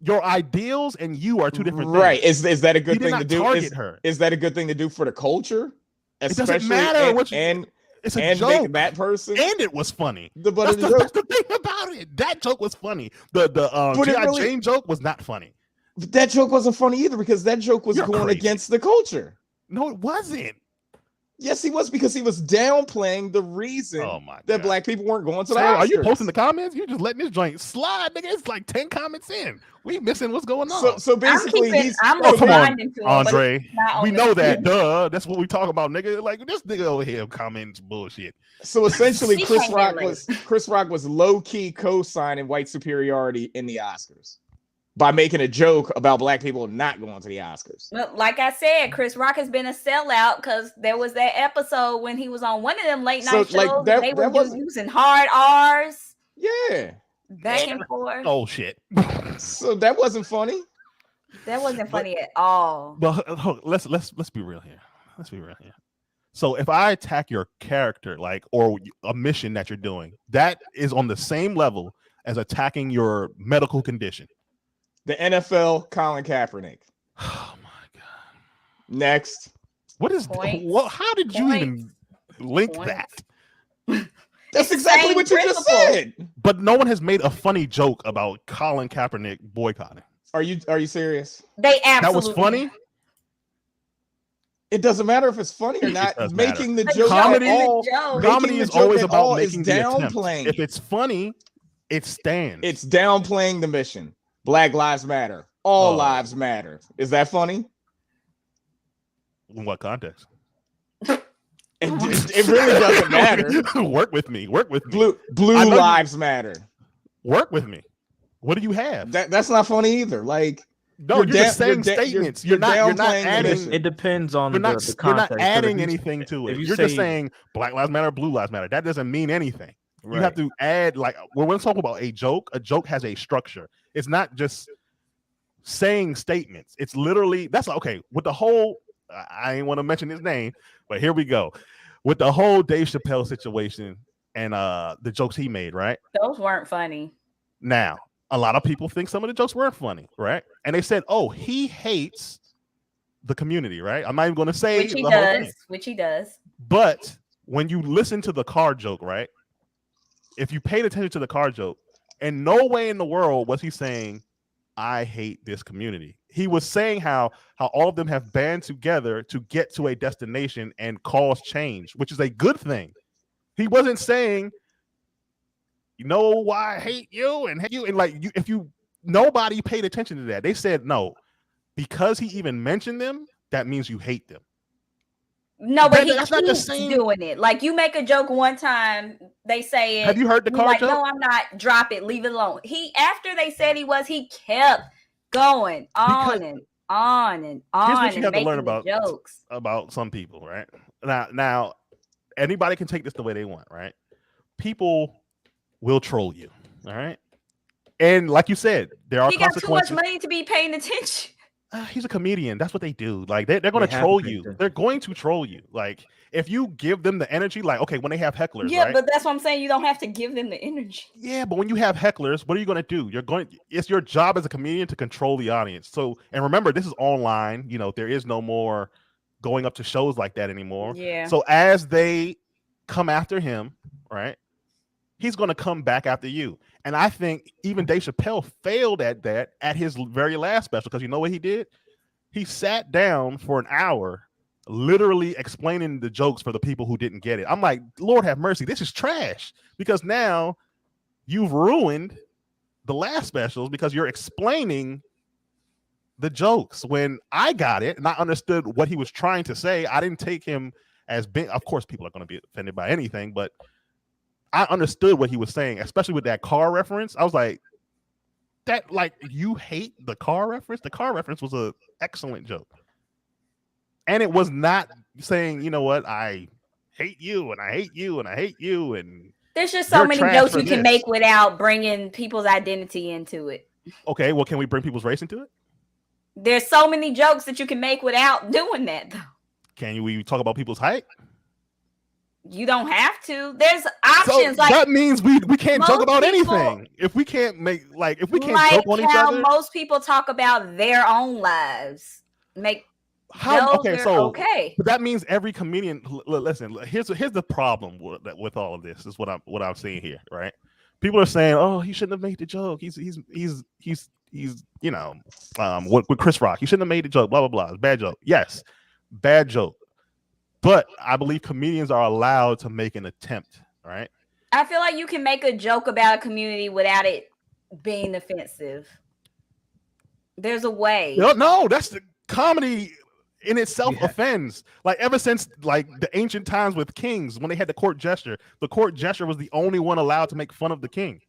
Your ideals and you are two different Right. things. Is that a He good did thing to not do? target her. Is that a good thing to do for the culture? doesn't matter what you- and It's a and joke. make that person And it was funny. the butt of That's the the, joke. that's the thing about it. That joke was funny. The But it G.I. really- Jane joke was not funny. But that joke wasn't funny either because that joke was You're going crazy. against the culture. No, it wasn't. Yes, he was because he was downplaying the reason Oh my that god. black people weren't going to the Sam, Oscars. are you posting the comments? You just letting this joint slide, nigga. It's like 10 comments in. We missing what's going on. So basically, I'm Oh, come on, responding to him, but Andre. not on We the know that. feed. Duh. That's what we talk about, nigga. Like this nigga over here comments bullshit. So essentially, He Chris came in Rock late. was low key co-signing white superiority in the Oscars by making a joke about black people not going to the Oscars. Well, like I said, Chris Rock has been a sellout because there was that episode when he was on one of them late night So, like, shows. that- They that were wasn't- using hard R's Yeah. back and forth. Oh shit. So that wasn't funny. That wasn't funny at all. But let's be real here. Let's be real here. So if I attack your character, like or a mission that you're doing, that is on the same level as attacking your medical condition. The NFL, Colin Kaepernick. Oh my god. Next. What is Points. what? How did you even link Points. that? That's It's the exactly same what you just principle. said. But no one has made a funny joke about Colin Kaepernick boycotting. Are you serious? They That absolutely was funny. It doesn't matter if it's funny or not. does Making the The joke Comedy- at all, joke. making Comedy the is joke always at about all is making the attempt. downplaying. If it's funny, it stands. It's downplaying the mission. Black lives matter. All Oh. lives matter. Is that funny? in what context? It really doesn't matter. Work with me. Work with me. Blue I know you- lives matter. Work with me. What do you have? That's not funny either. Like No, you're you're, da- just saying you're da- statements. you're You're not downplaying the adding. mission. It depends on You're the, not. the You're context. not 'cause if adding you- anything to it. if you You're just say- saying Black Lives Matter, Blue Lives Matter. That doesn't mean anything. Right. You have to add like when we're talking about a joke has a structure. It's not just saying statements. It's literally that's like, okay with the whole. I ain't want to mention his name, but here we go with the whole Dave Chappelle situation and the jokes he made. Right Those weren't funny. now, a lot of people think some of the jokes weren't funny, right? And they said, "Oh, he hates the community," right? I'm not even going to say Which he the whole thing. does. Which he does. But when you listen to the car joke, right? If you paid attention to the car joke, in no way in the world was he saying, "I hate this community." He was saying how all of them have band together to get to a destination and cause change, which is a good thing. He wasn't saying, "You know why I hate you and hate you," and like you, if you nobody paid attention to that. They said no, because he even mentioned them, that means you hate them. No, but he That's not the keeps same. doing it. Like you make a joke one time, they say it. Have you heard the you're car like, joke? no, I'm not. Drop it. Leave it alone. He after they said he kept going on Because and on and on. here's what you and have to learn making the about jokes. some people, right? Now, anybody can take this the way they want, right? People will troll you, all right? And like you said, there are He got too much consequences. money to be paying attention. He's a comedian. That's what they do. Like they're going They to have troll to pay you. attention. They're going to troll you. Like if you give them the energy, like okay, when they have hecklers, Yeah, right? but that's what I'm saying. You don't have to give them the energy. Yeah, but when you have hecklers, what are you going to do? It's your job as a comedian to control the audience. So, and remember, this is online. You know, there is no more going up to shows like that anymore. Yeah. So as they come after him, right, he's going to come back after you. And I think even Dave Chappelle failed at that at his very last special because you know what he did? He sat down for an hour, literally explaining the jokes for the people who didn't get it. I'm like, Lord have mercy, this is trash because now you've ruined the last specials because you're explaining the jokes. When I got it and I understood what he was trying to say, I didn't take him as being, of course, people are going to be offended by anything, but I understood what he was saying, especially with that car reference. I was like, that like you hate the car reference? The car reference was an excellent joke. And it was not saying, you know what, I hate you and I hate you and I hate you. And There's just so you're many trash jokes for you can this. make without bringing people's identity into it. Okay, well, can we bring people's race into it? There's so many jokes that you can make without doing that, though. Can we talk about people's height? You don't have to. There's options So like that means we can't joke most about people- anything. If we can't make if we can't like joke on each how other, most people talk about their own lives. Make how? those Okay, are so okay. but that means every comedian. Listen, here's the problem with all of this is what I'm seeing here, right? People are saying, "Oh, he shouldn't have made the joke. He's you know, with Chris Rock, he shouldn't have made the joke. Blah blah blah. It's a bad joke. Yes, bad joke. But I believe comedians are allowed to make an attempt, right? I feel like you can make a joke about a community without it being offensive. There's a way. No, that's the comedy in itself Yeah. offends. Like ever since like the ancient times with kings, when they had the court gesture was the only one allowed to make fun of the king.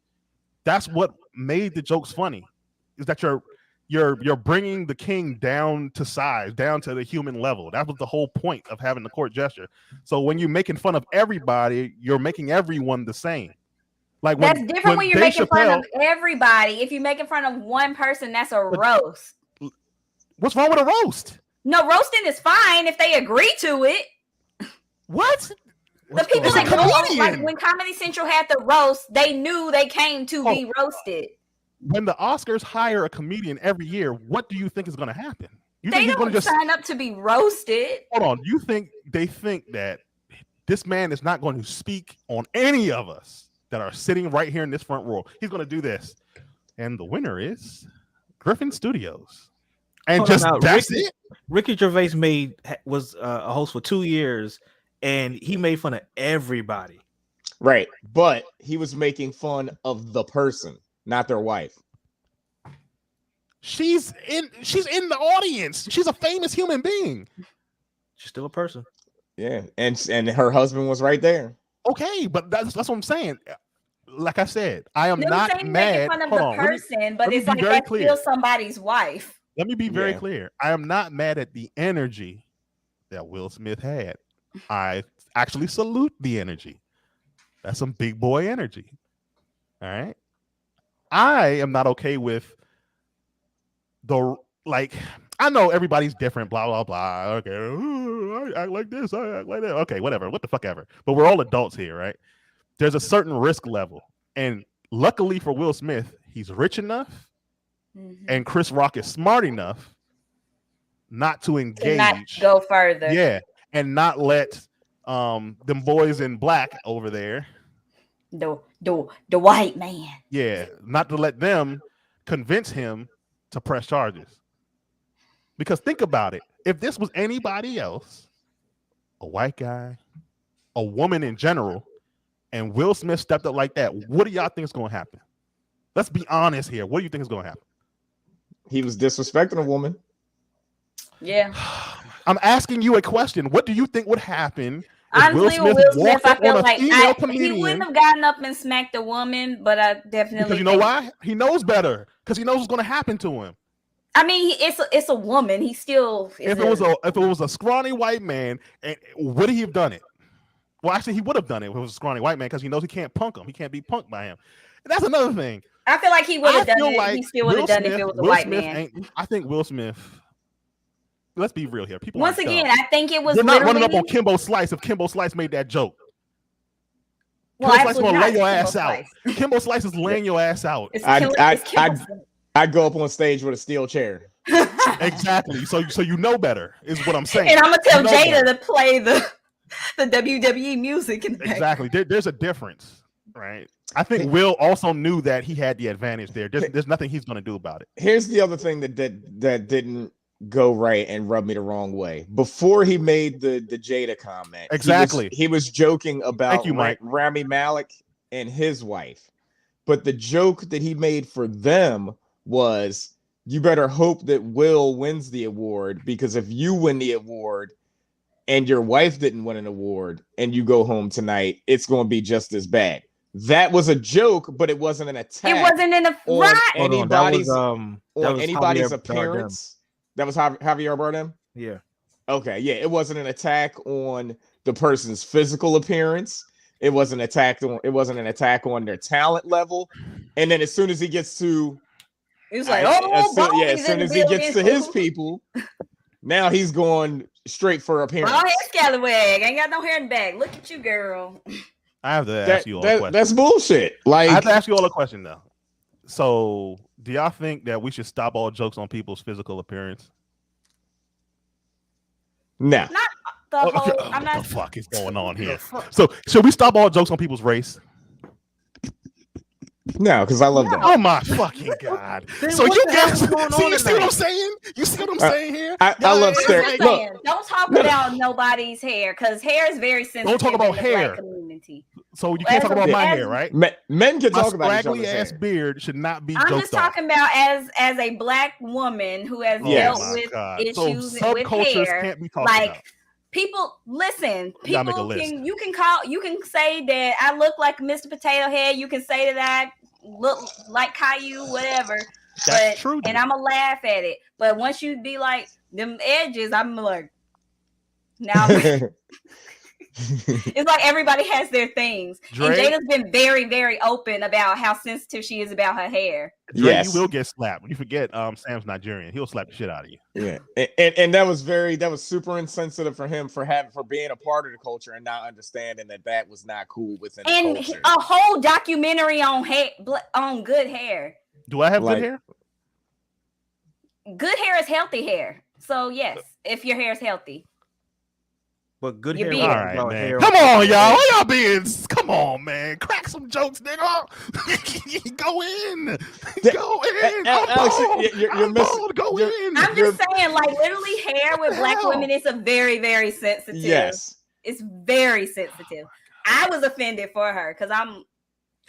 That's what made the jokes funny. Is that you're bringing the king down to size, down to the human level. That was the whole point of having the court gesture. So when you're making fun of everybody, you're making everyone the same. Like That's different when you're Dave making fun Chappelle- of everybody. If you're making fun of one person, that's a roast. What's wrong with a roast? No, roasting is fine if they agree to it. What? The people It's a that go on, comedian. like when Comedy Central had the roast, they knew they came to be roasted. When the Oscars hire a comedian every year, what do you think is going to happen? You They think he's going don't to just sign up to be roasted. hold on? You think they think that this man is not going to speak on any of us that are sitting right here in this front row? He's going to do this, and the winner is Griffin Studios, and Hold on just now, that's it. Ricky Gervais was a host for 2 years, and he made fun of everybody. Right. But he was making fun of the person, not their wife. She's in the audience. She's a famous human being. She's still a person. Yeah. And her husband was right there. Okay, but that's what I'm saying. Like I said, I am They were not saying mad. making fun of Hold the on, let me- person, but let me it's be like very that's clear. still somebody's wife. Let me be very Yeah. clear. I am not mad at the energy that Will Smith had. I actually salute the energy. That's some big boy energy. All right. I am not okay with the like. I know everybody's different. Blah blah blah. Okay, I act like this. I act like that. Okay, whatever. What the fuck ever. But we're all adults here, right? There's a certain risk level, and luckily for Will Smith, he's rich enough, Mhm. and Chris Rock is smart enough not to To engage. not go further. Yeah, and not let them boys in black over there. The white man. Yeah, not to let them convince him to press charges. Because think about it. If this was anybody else, a white guy, a woman in general, and Will Smith stepped up like that, what do y'all think is going to happen? Let's be honest here. What do you think is going to happen? He was disrespecting a woman. Yeah. I'm asking you a question. What do you think would happen if Honestly, with Will Smith, walked I up feel on a like female he comedian? wouldn't have gotten up and smacked a woman, but I definitely Because you know think- why? He knows better. Because he knows what's going to happen to him. I mean, it's a woman. He still is If it was a scrawny white man, would he have done it? Well, actually, he would have done it if it was a scrawny white man because he knows he can't punk him. He can't be punked by him. And that's another thing. I feel like he would have I done feel it. like He still would have Will done it if Smith- it was a Will white Smith man. I think Will Smith. Let's be real here. People Once aren't again, dumb. I think it was You're not running literally. up on Kimbo Slice if Kimbo Slice made that joke. Well, Kimbo Slice absolutely gonna not. lay your Kimbo ass out. Slice. Kimbo Slice is laying your ass out. It's I'd- Kimbo- I'd- it's Kimbo I'd- I'd go up on stage with a steel chair. Slice. Exactly. So you know better is what I'm saying. And I'm gonna tell You know Jada better. to play the WWE music in the background. Exactly. There's a difference, right? I think Will also knew that he had the advantage there. There's nothing he's going to do about it. Here's the other thing that didn't go right and rub me the wrong way. Before he made the Jada comment, Exactly. he was joking about Thank you, Mike. Rami Malek and his wife, but the joke that he made for them was, "You better hope that Will wins the award, because if you win the award and your wife didn't win an award and you go home tonight, it's going to be just as bad." That was a joke, but it wasn't an attack. It wasn't in the on right. anybody's that on was anybody's Javier Bardem. appearance. That was Javier Bardem. Yeah. Okay, yeah, it wasn't an attack on the person's physical appearance. It wasn't an attack on their talent level. And then as soon as he gets to It was like, as oh, soon, Bobby's as in soon the as he gets to building. his people, now he's going straight for appearance. Bald head scallywag. Ain't got no hair in the back. Look at you, girl. I have to ask you all a question. That's bullshit. I have Like, to ask you all a question though. So, do y'all think that we should stop all jokes on people's physical appearance? nah. The whole, Okay, I'm what not. the fuck is going on here? So, should we stop all jokes on people's race? No, because I love that. Oh my fucking god! Then So what you the hell guys, is going see, on you see what I'm tonight? saying? You see what I'm saying here? I Y'all love ain't stare- like- look. Don't talk No. about nobody's hair, because hair is very sensitive. talk about in the hair. Black community. So you can't talk about my as- hair, right? Men can My talk about each scraggly other's ass hair. beard should not be I'm joked just on. talking about as a black woman who has Yes. dealt Oh my with God. issues So with subcultures hair. can't be talked Like about. people, listen. You gotta make a People list. can you can say that I look like Mr. Potato Head. You can say that I look like Caillou, whatever. That's but, true. And I'm gonna laugh at it. But once you be like them edges, I'm like, now it's like everybody has their things. Dre? And Jada's been very, very open about how sensitive she is about her hair. Dre, Yes. you will get slapped. You forget Sam's Nigerian. He'll slap the shit out of you. Yeah, and that was super insensitive for him for being a part of the culture and not understanding that was not cool within the And culture. a whole documentary on hair, on good hair. Do I have Like- good hair? Good hair is healthy hair. So yes, if your hair is healthy. But good Your hair. beard. was All right, about man. hair Come on, y'all. Why y'all being? Come on, man. Crack some jokes, nigga. Go in. Go in. Alex, I'm bold. you're I'm missing- bold. Go you're- in. I'm just saying, like literally hair with black hell? women is a very, very sensitive. Yes, It's very sensitive. I was offended for her because I'm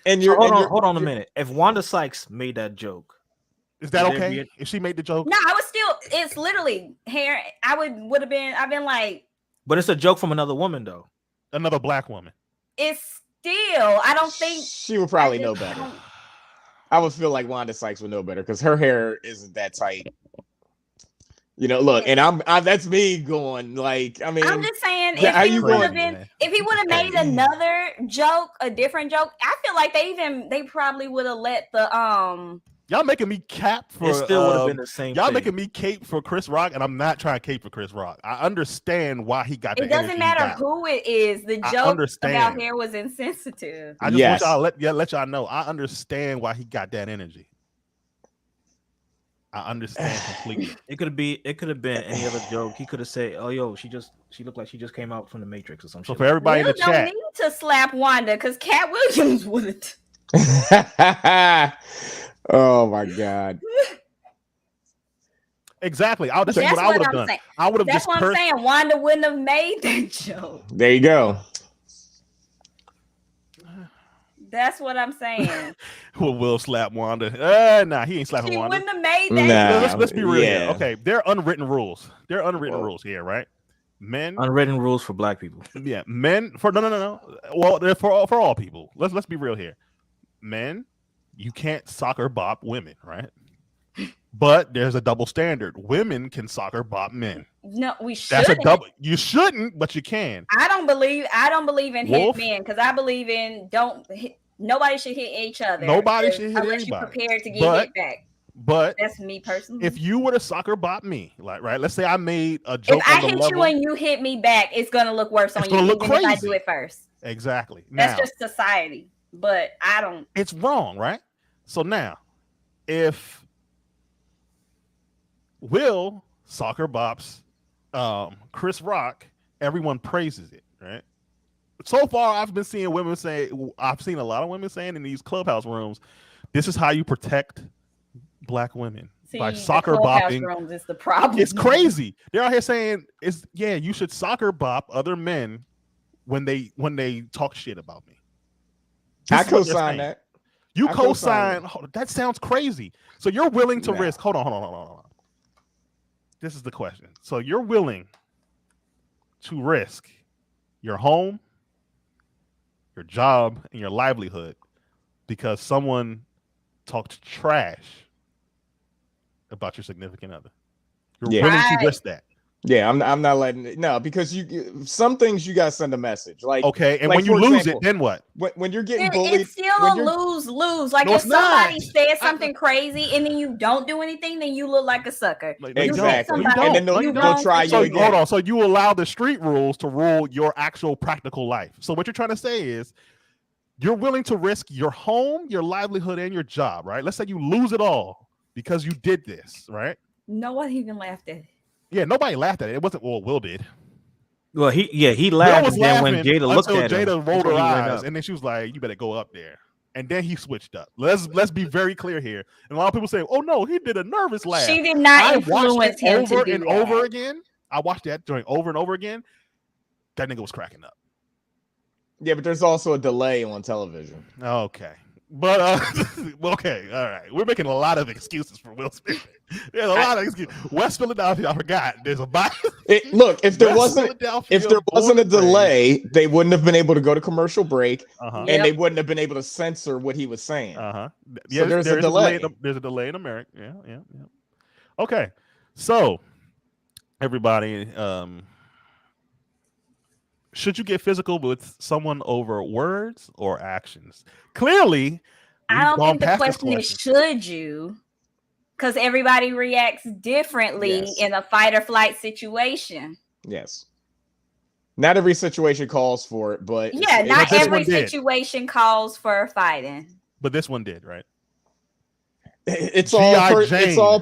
and So you're hold on a minute. If Wanda Sykes made that joke, Is that Would there okay? be a- If she made the joke, no, I was still it's literally hair. I would have been I've been like, but it's a joke from another woman though. another black woman. it's still, I don't think she would probably know I better. don't- I would feel like Wanda Sykes would know better because her hair isn't that tight. You know, look, and I'm that's me going like, I mean, I'm just saying yeah, how if he you would have going, been man? if he would have made another joke, a different joke, I feel like they probably would have let the Y'all making me cap for. It still would have been the same. Y'all thing. making me cape for Chris Rock, and I'm not trying to cape for Chris Rock. I understand why he got. it the doesn't energy he matter got. who it is. The I joke understand. about hair was insensitive. I just Yes. want y'all let y'all know. I understand why he got that energy. I understand completely. It could have been any other joke. He could have said, "Oh, yo, she looked like she just came out from the Matrix or some So shit." for everybody in Will the don't chat, need to slap Wanda because Cat Williams wouldn't. Oh my god. exactly. This is That's what I would what have I'm done. saying. I would have That's just what I'm cursed. saying. Wanda wouldn't have made that joke. There you go. That's what I'm saying. Will slap Wanda. Nah, he ain't slapping She Wanda. wouldn't have made that Nah. joke. Let's be real here. Yeah. Okay, there are unwritten rules. There are unwritten Whoa. rules here, right? Men, Unwritten rules for black people. yeah, men for no. Well, they're for all people. Let's be real here. Men, you can't soccer bop women, right? But there's a double standard. Women can soccer bop men. No, we should. That's a double. You shouldn't, but you can. I don't believe in Wolf? hit men because I believe in nobody should hit each other. Nobody should hit unless anybody. you're prepared to get But- hit back. But That's me personally. if you were to soccer bop me, like right, let's say I made a If joke I on the hit level. you and you hit me back, it's gonna look worse on It's you gonna look even if I crazy. do it first. Exactly. That's Now, just society. But I don't. it's wrong, right? So now, if Will soccer bops Chris Rock, everyone praises it, right? So far, I've been seeing women say, I've seen a lot of women saying in these clubhouse rooms, this is how you protect black women by the soccer clubhouse bopping. rooms is the problem. It's crazy. They're out here saying, you should soccer bop other men when they talk shit about me. This I is what they're co-sign saying. that. You I co-sign. co-sign That sounds crazy. So you're willing to Nah. risk. Hold on. This is the question. So you're willing to risk your home, your job, and your livelihood because someone talked trash about your significant other. You're Yeah. willing to Right. risk that. Yeah, I'm not letting it. No, because some things you gotta send a message. Like Okay. And like, when you for lose example, it, then what? when you're getting bullied, It's still when a you're- lose. Like No, if it's not. somebody says something crazy and then you don't do anything, then you look like a sucker. Like, no, you don't. Exactly. No, you don't. And then No, they'll, you they'll don't. try you So again. hold on. So you allow the street rules to rule your actual practical life. So what you're trying to say is you're willing to risk your home, your livelihood, and your job, right? Let's say you lose it all because you did this, right? Nobody even laughed at it. Yeah, nobody laughed at it. It wasn't Will did. Well, he Will laughed, was and then when laughing Jada looked until at him, Jada rolled that's her when he went eyes, up. and then she was like, "You better go up there." And then he switched up. Let's be very clear here. And a lot of people say, "Oh no, he did a nervous laugh." She did not I watched influence it him over to do and that. over again. I watched that joint over and over again. That nigga was cracking up. Yeah, but there's also a delay on television. Okay. But okay, all right. We're making a lot of excuses for Will Smith. There's a lot of excuses. West Philadelphia, I forgot. There's a bias. Look, if there West wasn't Philadelphia, if there wasn't a born and raised. delay, they wouldn't have been able to go to commercial break, Uh-huh. Yeah. and they wouldn't have been able to censor what he was saying. Uh-huh. So there's there a is delay. There's a delay in America. Yeah. Okay. So everybody, should you get physical with someone over words or actions? Clearly, I we've don't gone think the past this question is should you, because everybody reacts differently Yes. in a fight or flight situation. Yes. Not every situation calls for it, but Yeah, it's- not this every one did. situation calls for fighting. But this one did, right? it's G.I. all Jane. it's all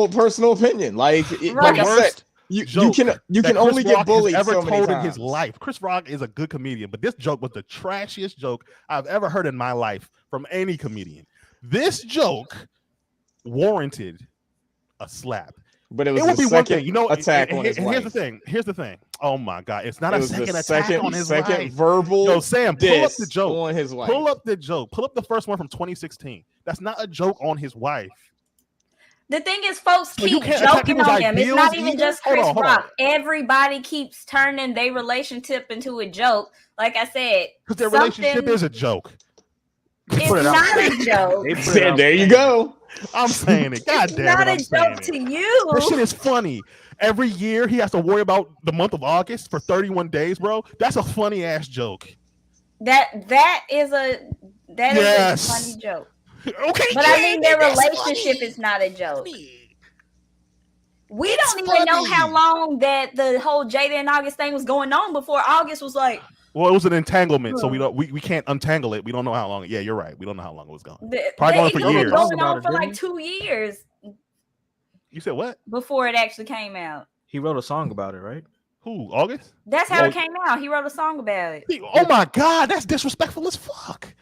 personal opinion. Like, Right. like I said, you joke can that only Chris get Rock bullied has ever so many told times. in his life. Chris Rock is a good comedian, but this joke was the trashiest joke I've ever heard in my life from any comedian. This joke warranted a slap. But it It was would the be one second thing, you know. attack and on his here's wife. the thing. Here's the thing. Oh my god, it's not It a was second the attack on his second wife. verbal Yo, Sam, pull up the diss joke. on his wife. Pull up the joke. Pull up the first one from 2016. That's not a joke on his wife. The thing is, folks So you keep can't attack joking people's on him. It's not ideals even either? just Hold Chris on, hold on. Rock. Everybody keeps turning their relationship into a joke. Like I said, Because their relationship something- is a joke. it's put it out not there. a joke. They put it out There you go. I'm saying it. God It's damn not it. a I'm saying joke it. to you. That shit is funny. Every year he has to worry about the month of August for 31 days, bro. That's a funny ass joke. That is a Yes. funny joke. Okay, But I mean, their that's relationship funny. is not a joke. We It's don't even know funny. how long that the whole Jada and August thing was going on before August was like. Well, it was an entanglement, so we can't untangle it. We don't know how long. Yeah, you're right. We don't know how long it was going. Probably going for It was years. going About on it, for didn't like he? 2 years. You said what? before it actually came out. He wrote a song about it, right? Who? August? That's how Oh. it came out. He wrote a song about it. Oh my God, that's disrespectful as fuck.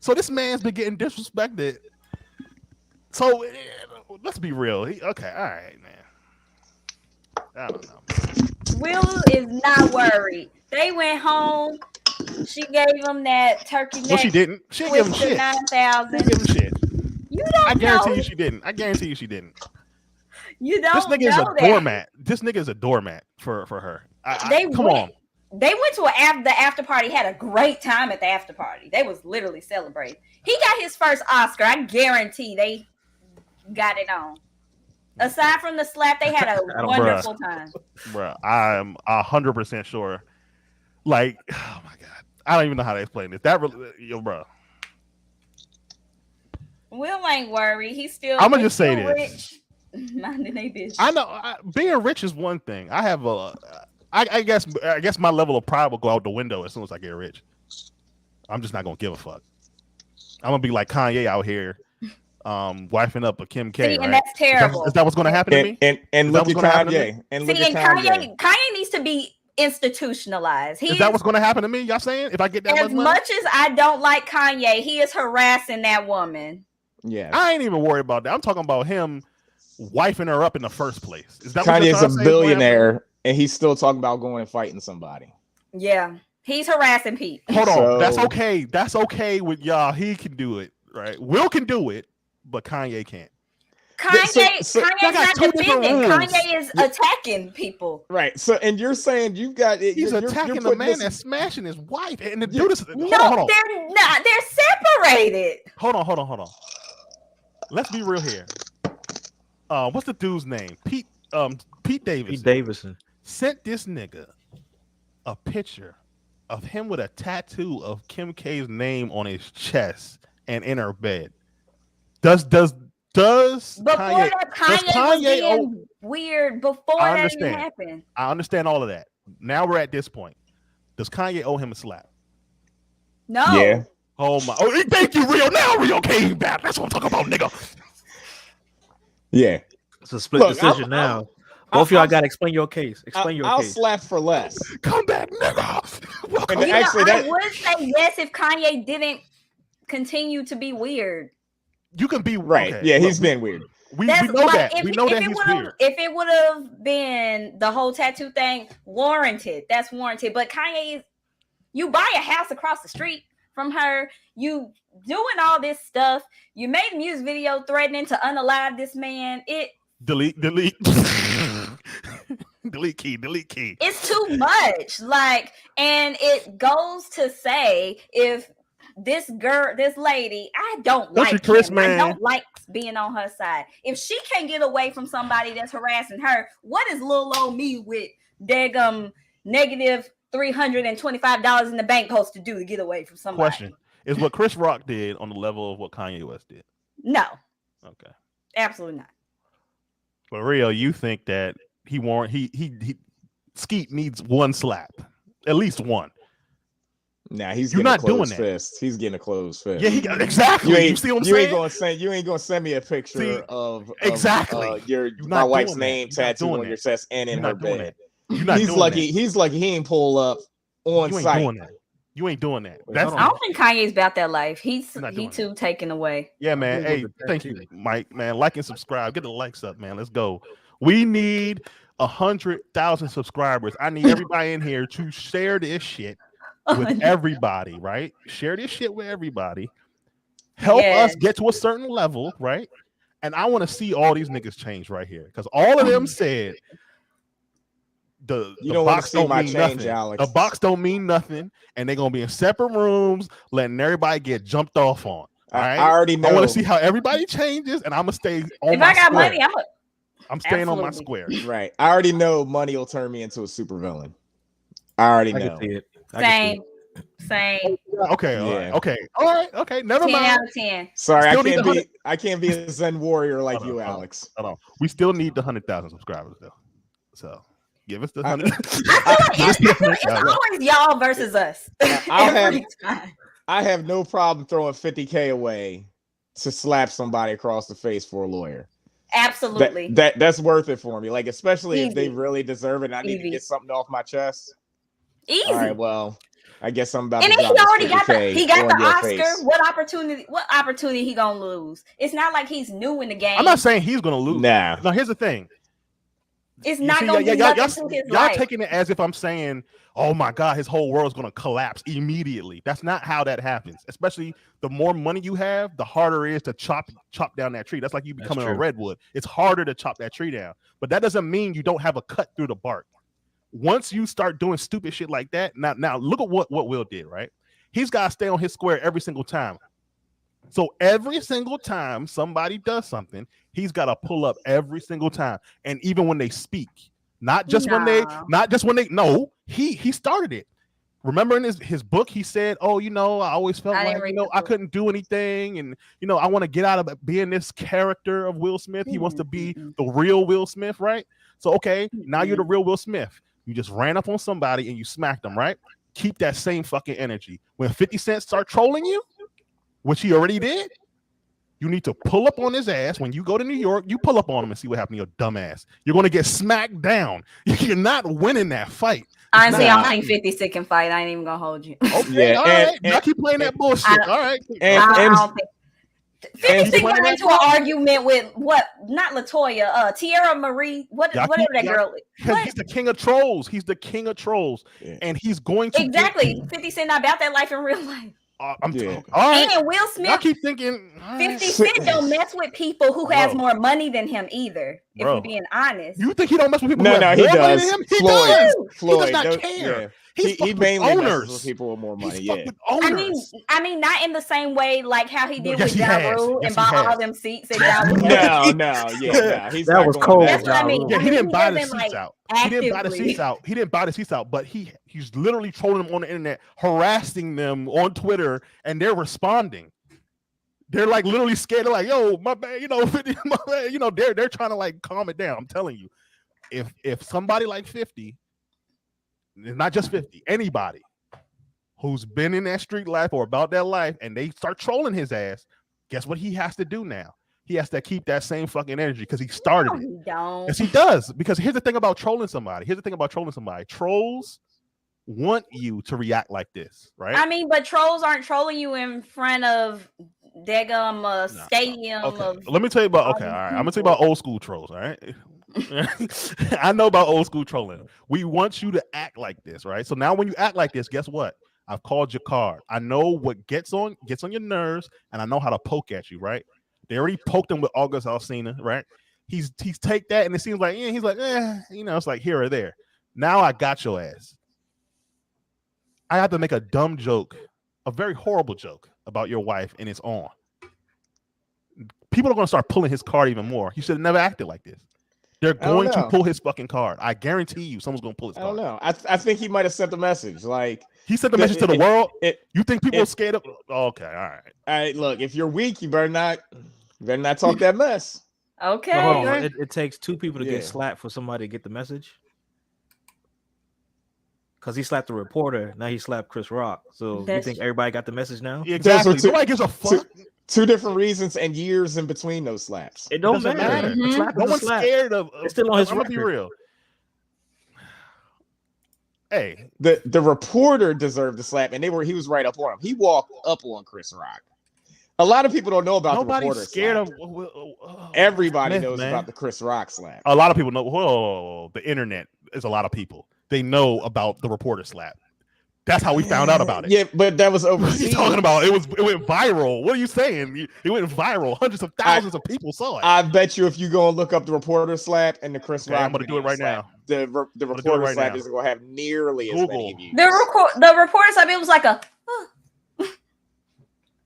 So this man's been getting disrespected. So let's be real. Okay, all right, man. I don't know. Will is not worried. They went home. She gave him that turkey neck. No, she didn't. She didn't give him with the shit. 9,000. She didn't give him shit. You don't I guarantee know. you she didn't. I guarantee you she didn't. You don't This nigga is know a that. doormat. This nigga is a doormat for her. Come on. They went to the after party, had a great time at the after party. They was literally celebrating. He got his first Oscar. I guarantee they got it on. Aside from the slap, they had a wonderful time. Bruh, I'm 100% sure. Like, oh my God. I don't even know how to explain this. Yo, bro. Will ain't worried. He's still. I'ma just say still this. rich. Minding they business. I know being rich is one thing. I have I guess my level of pride will go out the window as soon as I get rich. I'm just not gonna give a fuck. I'm gonna be like Kanye out here, wifing up a Kim K. See, right? and that's terrible. Is that what's gonna happen to me? And Is look that at what's gonna happen to Kanye. And look See, at and Kanye. Kanye needs to be institutionalized. Is that what's gonna happen to me? Y'all saying if I get that As much as I don't like Kanye, he is harassing that woman. Yeah. I ain't even worried about that. I'm talking about him wifing her up in the first place. Is that what you're Kanye's trying a to say? billionaire, and he's still talking about going and fighting somebody. Yeah, he's harassing Pete. Hold on, So- that's okay. That's okay with y'all. He can do it, right? Will can do it, but Kanye can't. Kanye's y'all got not two different defending. rules. Kanye is attacking people. Right. So, and you're saying you've got it. He's you're attacking the putting man this- that's smashing his wife, and the You- dude is. No, Hold on. they're not. They're separated. Hold on. Let's be real here. What's the dude's name? Pete Davidson. Pete Davidson. Sent this nigga a picture of him with a tattoo of Kim K's name on his chest and in her bed. Does Before Kanye? that, does Kanye was Kanye being weird. Before I that even understand. happened. I understand all of that. Now we're at this point. Does Kanye owe him a slap? No. Yeah. Oh my! Oh, thank you, Rio. Now Rio came back. That's what I'm talking about, nigga. Yeah. It's a split Look, decision now. Both of y'all got to explain your case. Explain your I'll case. slap for less. Come back, nigga. Welcome. And You actually, know, I that- would say yes if Kanye didn't continue to be weird. You can be Right. okay, Yeah, look, he's been weird. We That's know like, that. We know that he's weird. If it would have been the whole tattoo thing warranted, that's warranted. But Kanye, you buy a house across the street from her, you doing all this stuff, you made a music video threatening to unalive this man. Delete. delete key. It's too much. Like, and it goes to say if this lady, I don't Don't you, like Chris, him. I man? don't like being on her side. If she can't get away from somebody that's harassing her, what is little old me with daggum negative $325 in the bank supposed to do to get away from somebody? Question: is what Chris Rock did on the level of what Kanye West did? No, Okay, absolutely not. but Rio, you think that he Skeet needs one slap, at least one? Nah, he's You're getting not a doing closed that. fist. He's getting a closed fist. Yeah, exactly. You, see what I'm saying? You ain't gonna send me a picture See, of exactly. my not wife's doing that. name You're not tattooed doing on your that. chest and in You're her not doing bed. You're not He's doing lucky. that. He's lucky he ain't pull up on You ain't site. doing that. You ain't doing that. Wait, That's hold I on. don't think Kanye's about that life. He not doing too taken away. yeah, man. Who Hey, was the thank you, tattoo? Mike. Man, like and subscribe. Get the likes up, man. Let's go. We need 100,000 subscribers. I need everybody in here to share this shit with everybody, right? Share this shit with everybody. Help Yes. us get to a certain level, right? And I want to see all these niggas change right here because all of them said the You don't want to box see don't my mean change, nothing. Alex. The box don't mean nothing, and they're gonna be in separate rooms, letting everybody get jumped off on. All right, I already know. I want to see how everybody changes, and I'm gonna stay on If my I got square. money, I'm staying on my Absolutely. square. Right. I already know money will turn me into a supervillain. I already I know. can see it. I can see same. it. Okay, all right, Yeah. okay, all right, okay. Never 10 mind. out of 10. Sorry, Still need I can't be a Zen warrior like Hold on, you, hold on. Alex. Hold on. We still need the 100,000 subscribers though. So give us the I- 100. It's always y'all versus us. I'll Every time. I have no problem throwing 50K away to slap somebody across the face for a lawyer. Absolutely. That's worth it for me. Like, especially if they Easy. really deserve it and I need to Easy. get something off my chest. Easy. All right, well, I guess I'm about And to then he drop already this got the 50K he got on the your Oscar. face. What opportunity he gonna lose? It's not like he's new in the game. I'm not saying he's gonna lose. Nah. Now here's the thing. It's You not see, gonna do nothing to his y'all life. taking it as if I'm saying, oh my God, his whole world's gonna collapse immediately. That's not how that happens. Especially the more money you have, the harder it is to chop down that tree. That's like you becoming a true. redwood. It's harder to chop that tree down. But that doesn't mean you don't have a cut through the bark. Once you start doing stupid shit like that, now look at what Will did, right? He's got to stay on his square every single time. So every single time somebody does something, he's got to pull up every single time. And even when they speak, not just when they, no, he started it. Remember in his book, he said, oh, I always felt like, I couldn't do anything. And, I want to get out of being this character of Will Smith. He wants to be the real Will Smith, right? So, okay, now you're the real Will Smith. You just ran up on somebody and you smacked them, right? Keep that same fucking energy. When 50 Cent start trolling you, which he already did, you need to pull up on his ass. When you go to New York, you pull up on him and see what happened to your dumb ass. You're going to get smacked down. You're not winning that fight. Honestly, I don't think 50 Cent can fight. I ain't even gonna hold you. Okay, all right. Y'all keep playing that bullshit. All right. I don't think 50 Cent got into an argument with not Latoya, Tierra Marie, whatever that girl is. He's the king of trolls. He's the king of trolls. Yeah. And he's going to 50 Cent not about that life in real life. All right. And Will Smith, I keep thinking 50 Cent don't mess with people who has more money than him either. If we're being honest, you think he don't mess with people? No, who have he more does. Money than him? He Floyd, does. Floyd He does not care. Yeah. He mainly owners. messes with people with more money. He's Yeah, with owners. I mean, not in the same way like how he did with Ja Rule and bought all them seats at Ja Rule. That was cold. That's what I mean. Yeah, he didn't buy the seats like, out. He didn't buy the seats out. He didn't buy the seats out, but he's literally trolling them on the internet, harassing them on Twitter, and they're responding. They're like literally scared. They're like, "Yo, my bad," my bad. They're trying to like calm it down. I'm telling you, if somebody like 50, not just 50, anybody who's been in that street life or about that life, and they start trolling his ass, guess what he has to do now? He has to keep that same fucking energy because he started it. He don't. Yes, he does. Because here's the thing about trolling somebody. Trolls want you to react like this, right? I mean, but trolls aren't trolling you in front of a stadium. Okay. Let me tell you about. Okay, all right. I'm gonna tell you about old school trolls. All right. I know about old school trolling. We want you to act like this, right? So now when you act like this, guess what? I've called your card. I know what gets on your nerves, and I know how to poke at you, right? They already poked him with August Alsina, right? He's take that, and it seems like he's like, it's like here or there. Now I got your ass. I have to make a dumb joke, a very horrible joke about your wife, and it's on. People are going to start pulling his card even more. He should have never acted like this. They're going to pull his fucking card. I guarantee you, someone's going to pull his card. I don't know. I think he might have sent the message. Like he sent the message to the world. You think people are scared of? Okay, all right. All right. Look, if you're weak, you better not talk that mess. Okay. So hold on. It takes two people to get slapped for somebody to get the message. Because he slapped the reporter, now he slapped Chris Rock. So you think everybody got the message now? Yeah, exactly. Nobody gives a fuck. Two different reasons and years in between those slaps. It don't matter. Mm-hmm. No one's scared of. It's still on his record. I'm gonna be real. Hey, the reporter deserved the slap, and he was right up on him. He walked up on Chris Rock. A lot of people don't know about the reporter scared slap. Of. Everybody knows about the Chris Rock slap. A lot of people know. Whoa, the internet is a lot of people. They know about the reporter slap. That's how we found out about it. Yeah, but that was overseas. What are you talking about? It went viral. What are you saying? It went viral. Hundreds of thousands of people saw it. I bet you if you go and look up the reporter slap and the Chris Rock, I'm gonna do it right now. The reporter slap isn't gonna have nearly as many views. The reporter slap, it was like a.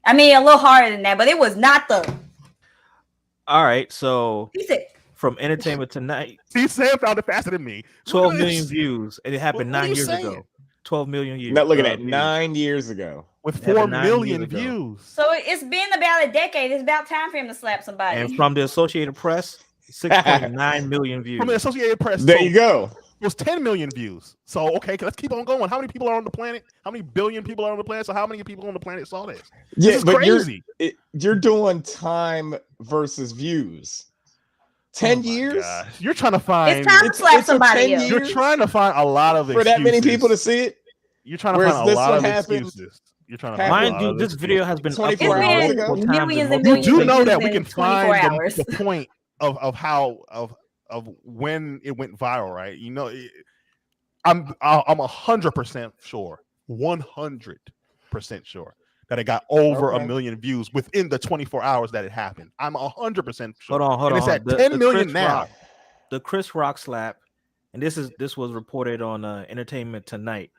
I mean, a little harder than that, but it was not the. All right, so he said from Entertainment Tonight. See, Sam found it faster than me. 12 million views, and it happened 9 years ago. 12 million views. Not looking at 9 years ago with 4 million views. So it's been about a decade. It's about time for him to slap somebody. And from the Associated Press, 6.9 million views. From the Associated Press, there you go. It was 10 million views. So okay, let's keep on going. How many people are on the planet? How many billion people are on the planet? So how many people on the planet saw this? Yeah, This is but crazy. you're doing time versus views. 10 Oh my years gosh. You're trying to find. It's time to slap a somebody 10 else. year- You're trying to find a lot of for that many excuses. people to see it. You're trying to Whereas find a this lot one of happened- excuses. You're trying to happened- find a Mind lot you, of this excuses. video has been 24 uploaded hours It's ago. been multiple times millions and and You millions do of know views that we in can 24 find hours. the point of how of when it went viral, right? You know, I'm 100% sure, 100% sure that it got over Okay. a million views within the 24 hours that it happened. I'm 100% sure. Hold on. And it's at The 10 million Chris now. Rock- the Chris Rock slap, and this was reported on Entertainment Tonight.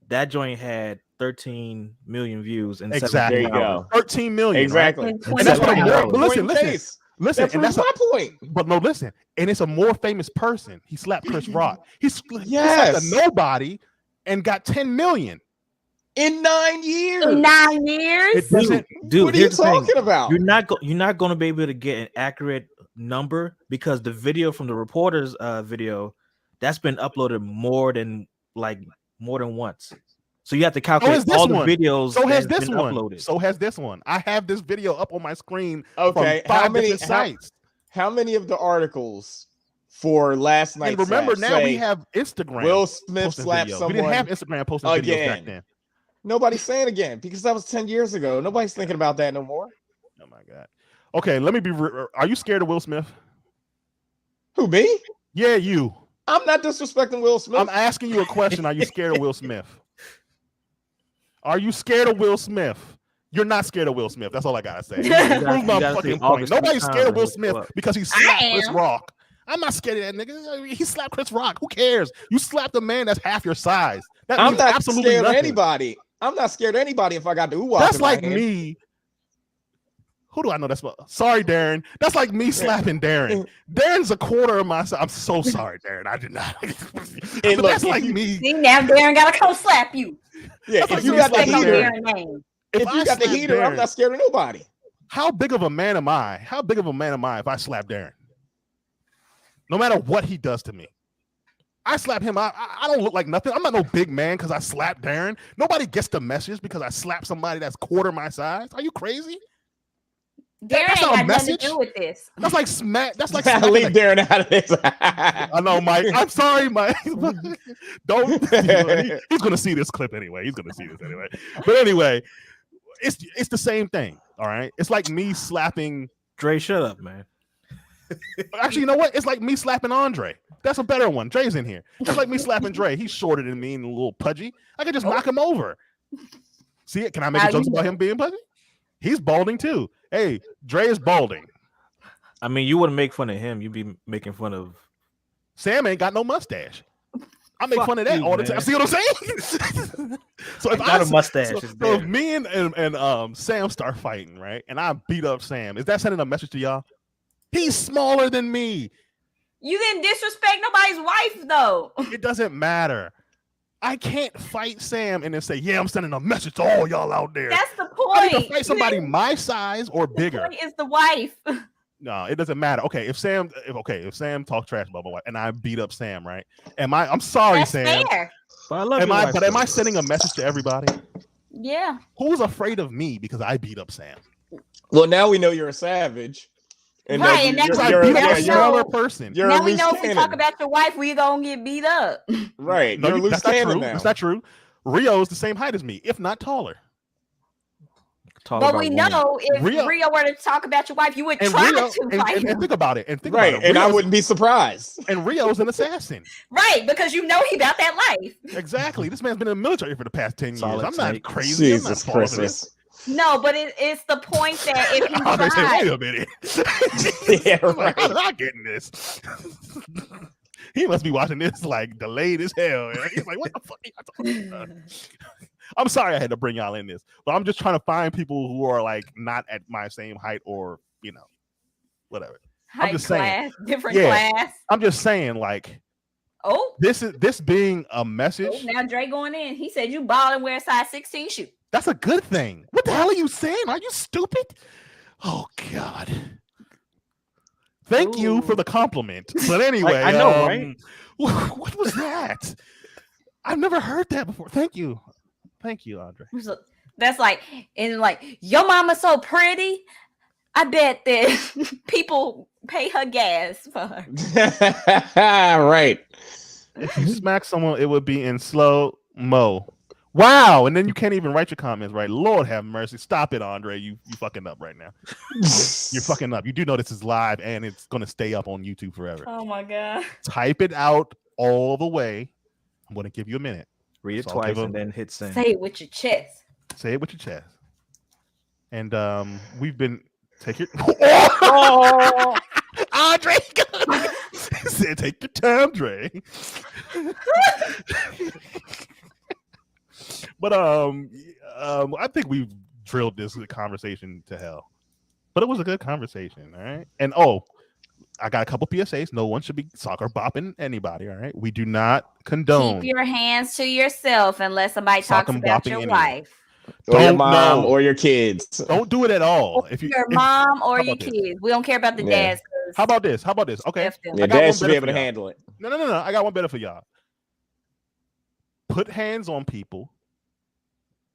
That joint had 13 million views in Exactly. 17 There you hours. go. 13 million. Exactly. In Right? And that's what 24 a hours. more, but listen, Point in listen, case. listen, That and proves that's a, my point. but no, listen, and it's a more famous person. He slapped Chris Rock. He slapped Yes. a nobody and got 10 million. In 9 years. In 9 years. It doesn't. Dude, what are you here's the thing. talking about? You're not going to be able to get an accurate number because the video from the reporter's video that's been uploaded more than once. So you have to So calculate has this all the one. videos. So has that's this been one. uploaded. So has this one. I have this video up on my screen Okay, from 5 different sites. how many of the articles for last night? And remember, now we have Instagram. Will Smith posting slapped videos. someone. We didn't have Instagram posting videos back again. then. Nobody's saying again because that was 10 years ago. Nobody's thinking about that no more. Oh my god. Okay, let me be. Are you scared of Will Smith? Who, me? Yeah, you. I'm not disrespecting Will Smith. I'm asking you a question. Are you scared of Will Smith? Are you scared of Will Smith? You're not scared of Will Smith. That's all I gotta say. You Prove my you gotta fucking say point. August Nobody's time scared of when Will he Smith blew up. because he slapped Chris am. Rock. I'm not scared of that nigga. He slapped Chris Rock. Who cares? You slapped a man that's half your size. That I'm means not absolutely scared of nothing. anybody. I'm not scared of anybody if I got the ooh. That's like me. Who do I know? Sorry, Darren. That's like me slapping Darren. Darren's a quarter of my size. I'm so sorry, Darren. I did not. But look, that's if like you- me. See, now Darren gotta come slap you. Yeah, That's if like you me got the slapping heater, Darren. Darren name. if I you got the slap heater, I'm Darren, not scared of nobody. how big of a man am I? How big of a man am I if I slap Darren? No matter what he does to me. I slap him. I don't look like nothing. I'm not no big man because I slapped Darren. Nobody gets the message because I slapped somebody that's quarter my size. Are you crazy? Darren that's ain't not a got nothing message. to do with this. That's like smack. That's like Leave smacking Darren out of this. I know, Mike. I'm sorry, Mike. Don't. He's gonna see this clip anyway. He's gonna see this anyway. But anyway, it's the same thing. All right. It's like me slapping. Dre, shut up, man. Actually, you know what? It's like me slapping Andre. That's a better one. Dre's in here. It's like me slapping Dre. He's shorter than me and a little pudgy. I could just knock him over. See it? Can I make How a joke you about know? him being pudgy? He's balding too. Hey, Dre is balding. I mean, you wouldn't make fun of him. You'd be making fun of. Sam ain't got no mustache. I make Fuck fun of that you, all the man. time. See what I'm saying? So if Not I a mustache. so, it's so if bare. me and Sam start fighting, right, and I beat up Sam, is that sending a message to y'all? He's smaller than me. You didn't disrespect nobody's wife though. It doesn't matter. I can't fight Sam and then say, "Yeah, I'm sending a message to all y'all out there." That's the I need point. to fight somebody my size or bigger. The point is the wife. No, it doesn't matter. Okay, if Sam talks trash about my wife and I beat up Sam, right? I'm sorry, That's Sam. fair. But I love Am your I? wife, But am though. I sending a message to everybody? Yeah. Who's afraid of me because I beat up Sam? Well, now we know you're a savage. And Right, that and that's Because why I you're- beat up yeah, a you're- smaller person. You're Now a we loose know if we cannon. talk about your wife, we gonna get beat up. Right. No, you're a loose that's not cannon true. now. That's not true. Rio's the same height as me, if not taller. Talk But about we women. know if Rio- Rio were to talk about your wife, you would And try Rio, to and, fight and him. think about it. And think Right. about it. And I Rio's- wouldn't be surprised. And Rio's an assassin. Right, because you know he about that life. Exactly. This man's been in the military for the past 10 years. Solid I'm not snake. crazy. I'm not Jesus falling for this. Christmas. No, but it's the point that if you Oh, they say, try, wait a minute. Yeah, I'm like, how right. did I get in this? He must be watching this like delayed as hell. He's like, what the fuck are you talking about? I'm sorry I had to bring y'all in this, but I'm just trying to find people who are like not at my same height or, whatever. height just saying. class, different Yeah. class. I'm just saying, like, Oh, this being a message, now Dre going in. He said you ball and wear a size 16 shoe. that's a good thing. What the hell are you saying? Are you stupid? Oh God. Thank you for Ooh. the compliment. But anyway, I know, right? What was that? I've never heard that before. Thank you, Andre. So that's like, and like, your mama's so pretty. I bet that people pay her gas for her. Right. If you smack someone, it would be in slow mo. Wow, and then you can't even write your comments right. Lord have mercy. Stop it, Andre. You fucking up right now. You're fucking up. You do know this is live and it's gonna stay up on YouTube forever. Oh my god. Type it out all the way. I'm gonna give you a minute. Read it So I'll twice give and then hit send. Say it with your chest. Say it with your chest. And we've been take it. Oh! Andre said, "Take your time, Dre." But I think we've drilled this conversation to hell. But it was a good conversation, all right. And I got a couple PSAs. No one should be soccer bopping anybody, all right. We do not condone. Keep your hands to yourself unless somebody talks Sock 'em about bopping your anyone. wife, Or your Don't mom know. or your kids. Don't do it at all. If you, your mom or how your about this? kids. We don't care about the Yeah. dads. 'cause How about this? Okay. F them. Your I got one dad should better be able for to y'all. handle it. No. I got one better for y'all. Put hands on people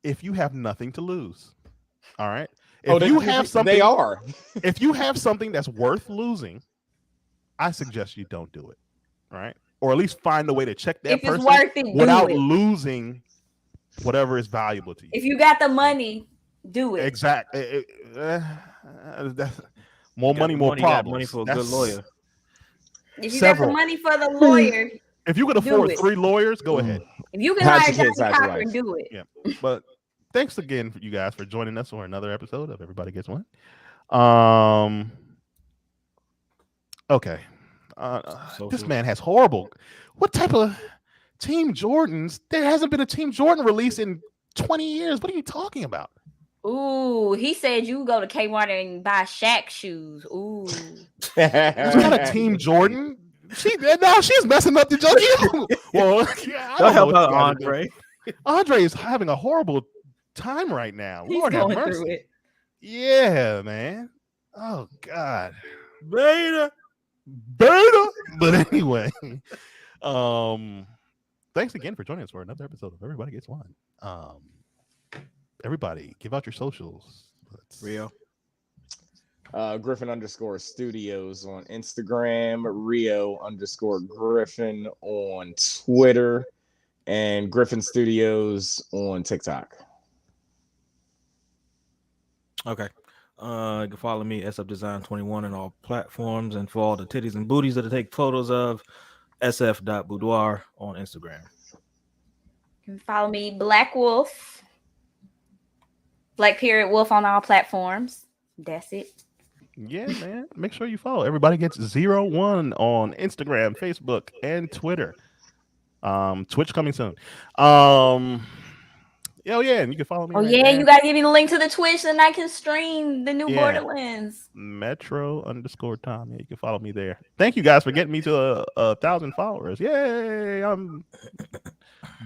if you have nothing to lose. All right. If you have something, they are. if you have something that's worth losing, I suggest you don't do it. All right. Or at least find a way to check that If it's person worth it, without do it. losing whatever is valuable to you. If you got the money, do it. Exactly. More money, more You got problems. money for a That's- good lawyer. If you got several. the money for the lawyer, If you can Do afford it. 3 lawyers, go ahead. if you can Hide hire your kids, Johnny hide your Cochran, wife. do it. Yeah. But thanks again for you guys for joining us for another episode of Everybody Gets One. Okay. This Socials. man has horrible. What type of Team Jordans? There hasn't been a Team Jordan release in 20 years. What are you talking about? Ooh, he said you go to Kmart and buy Shaq shoes. Ooh. There's not a Team Jordan. She's messing up the joke. Well, yeah, I Don't don't know help what out you guys are doing. Andre. Andre is having a horrible time right now. He's Lord have going mercy. through it. Yeah, man. Oh God. Beta. But anyway, thanks again for joining us for another episode of Everybody Gets One. Everybody, give out your socials. Rio. Griffin_studios on Instagram, Rio_Griffin on Twitter, and Griffin Studios on TikTok. Okay. You can follow me, SFDesign21 on all platforms, and for all the titties and booties that I take photos of, sf.boudoir on Instagram. You can follow me, Black Wolf. Black_Wolf on all platforms. That's it. Yeah, man. Make sure you follow. Everybody gets 01 on Instagram, Facebook, and Twitter. Twitch coming soon. Yeah, and you can follow me. Oh, right yeah, there. you got to give me the link to the Twitch and I can stream the new Yeah. Borderlands. Metro_Tom. Yeah, you can follow me there. Thank you guys for getting me to 1,000 followers. Yay! I'm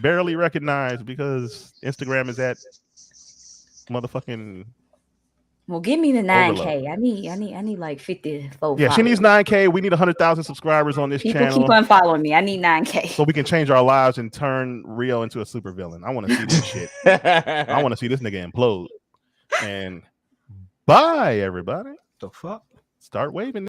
barely recognized because Instagram is at motherfucking. Well, give me the 9K. Overload. I need like 54. Yeah, she needs 9K. We need 100,000 subscribers on this People channel. keep on following me. I need 9K. So we can change our lives and turn Rio into a supervillain. I want to see this shit. I want to see this nigga implode. And bye, everybody. The fuck? Start waving.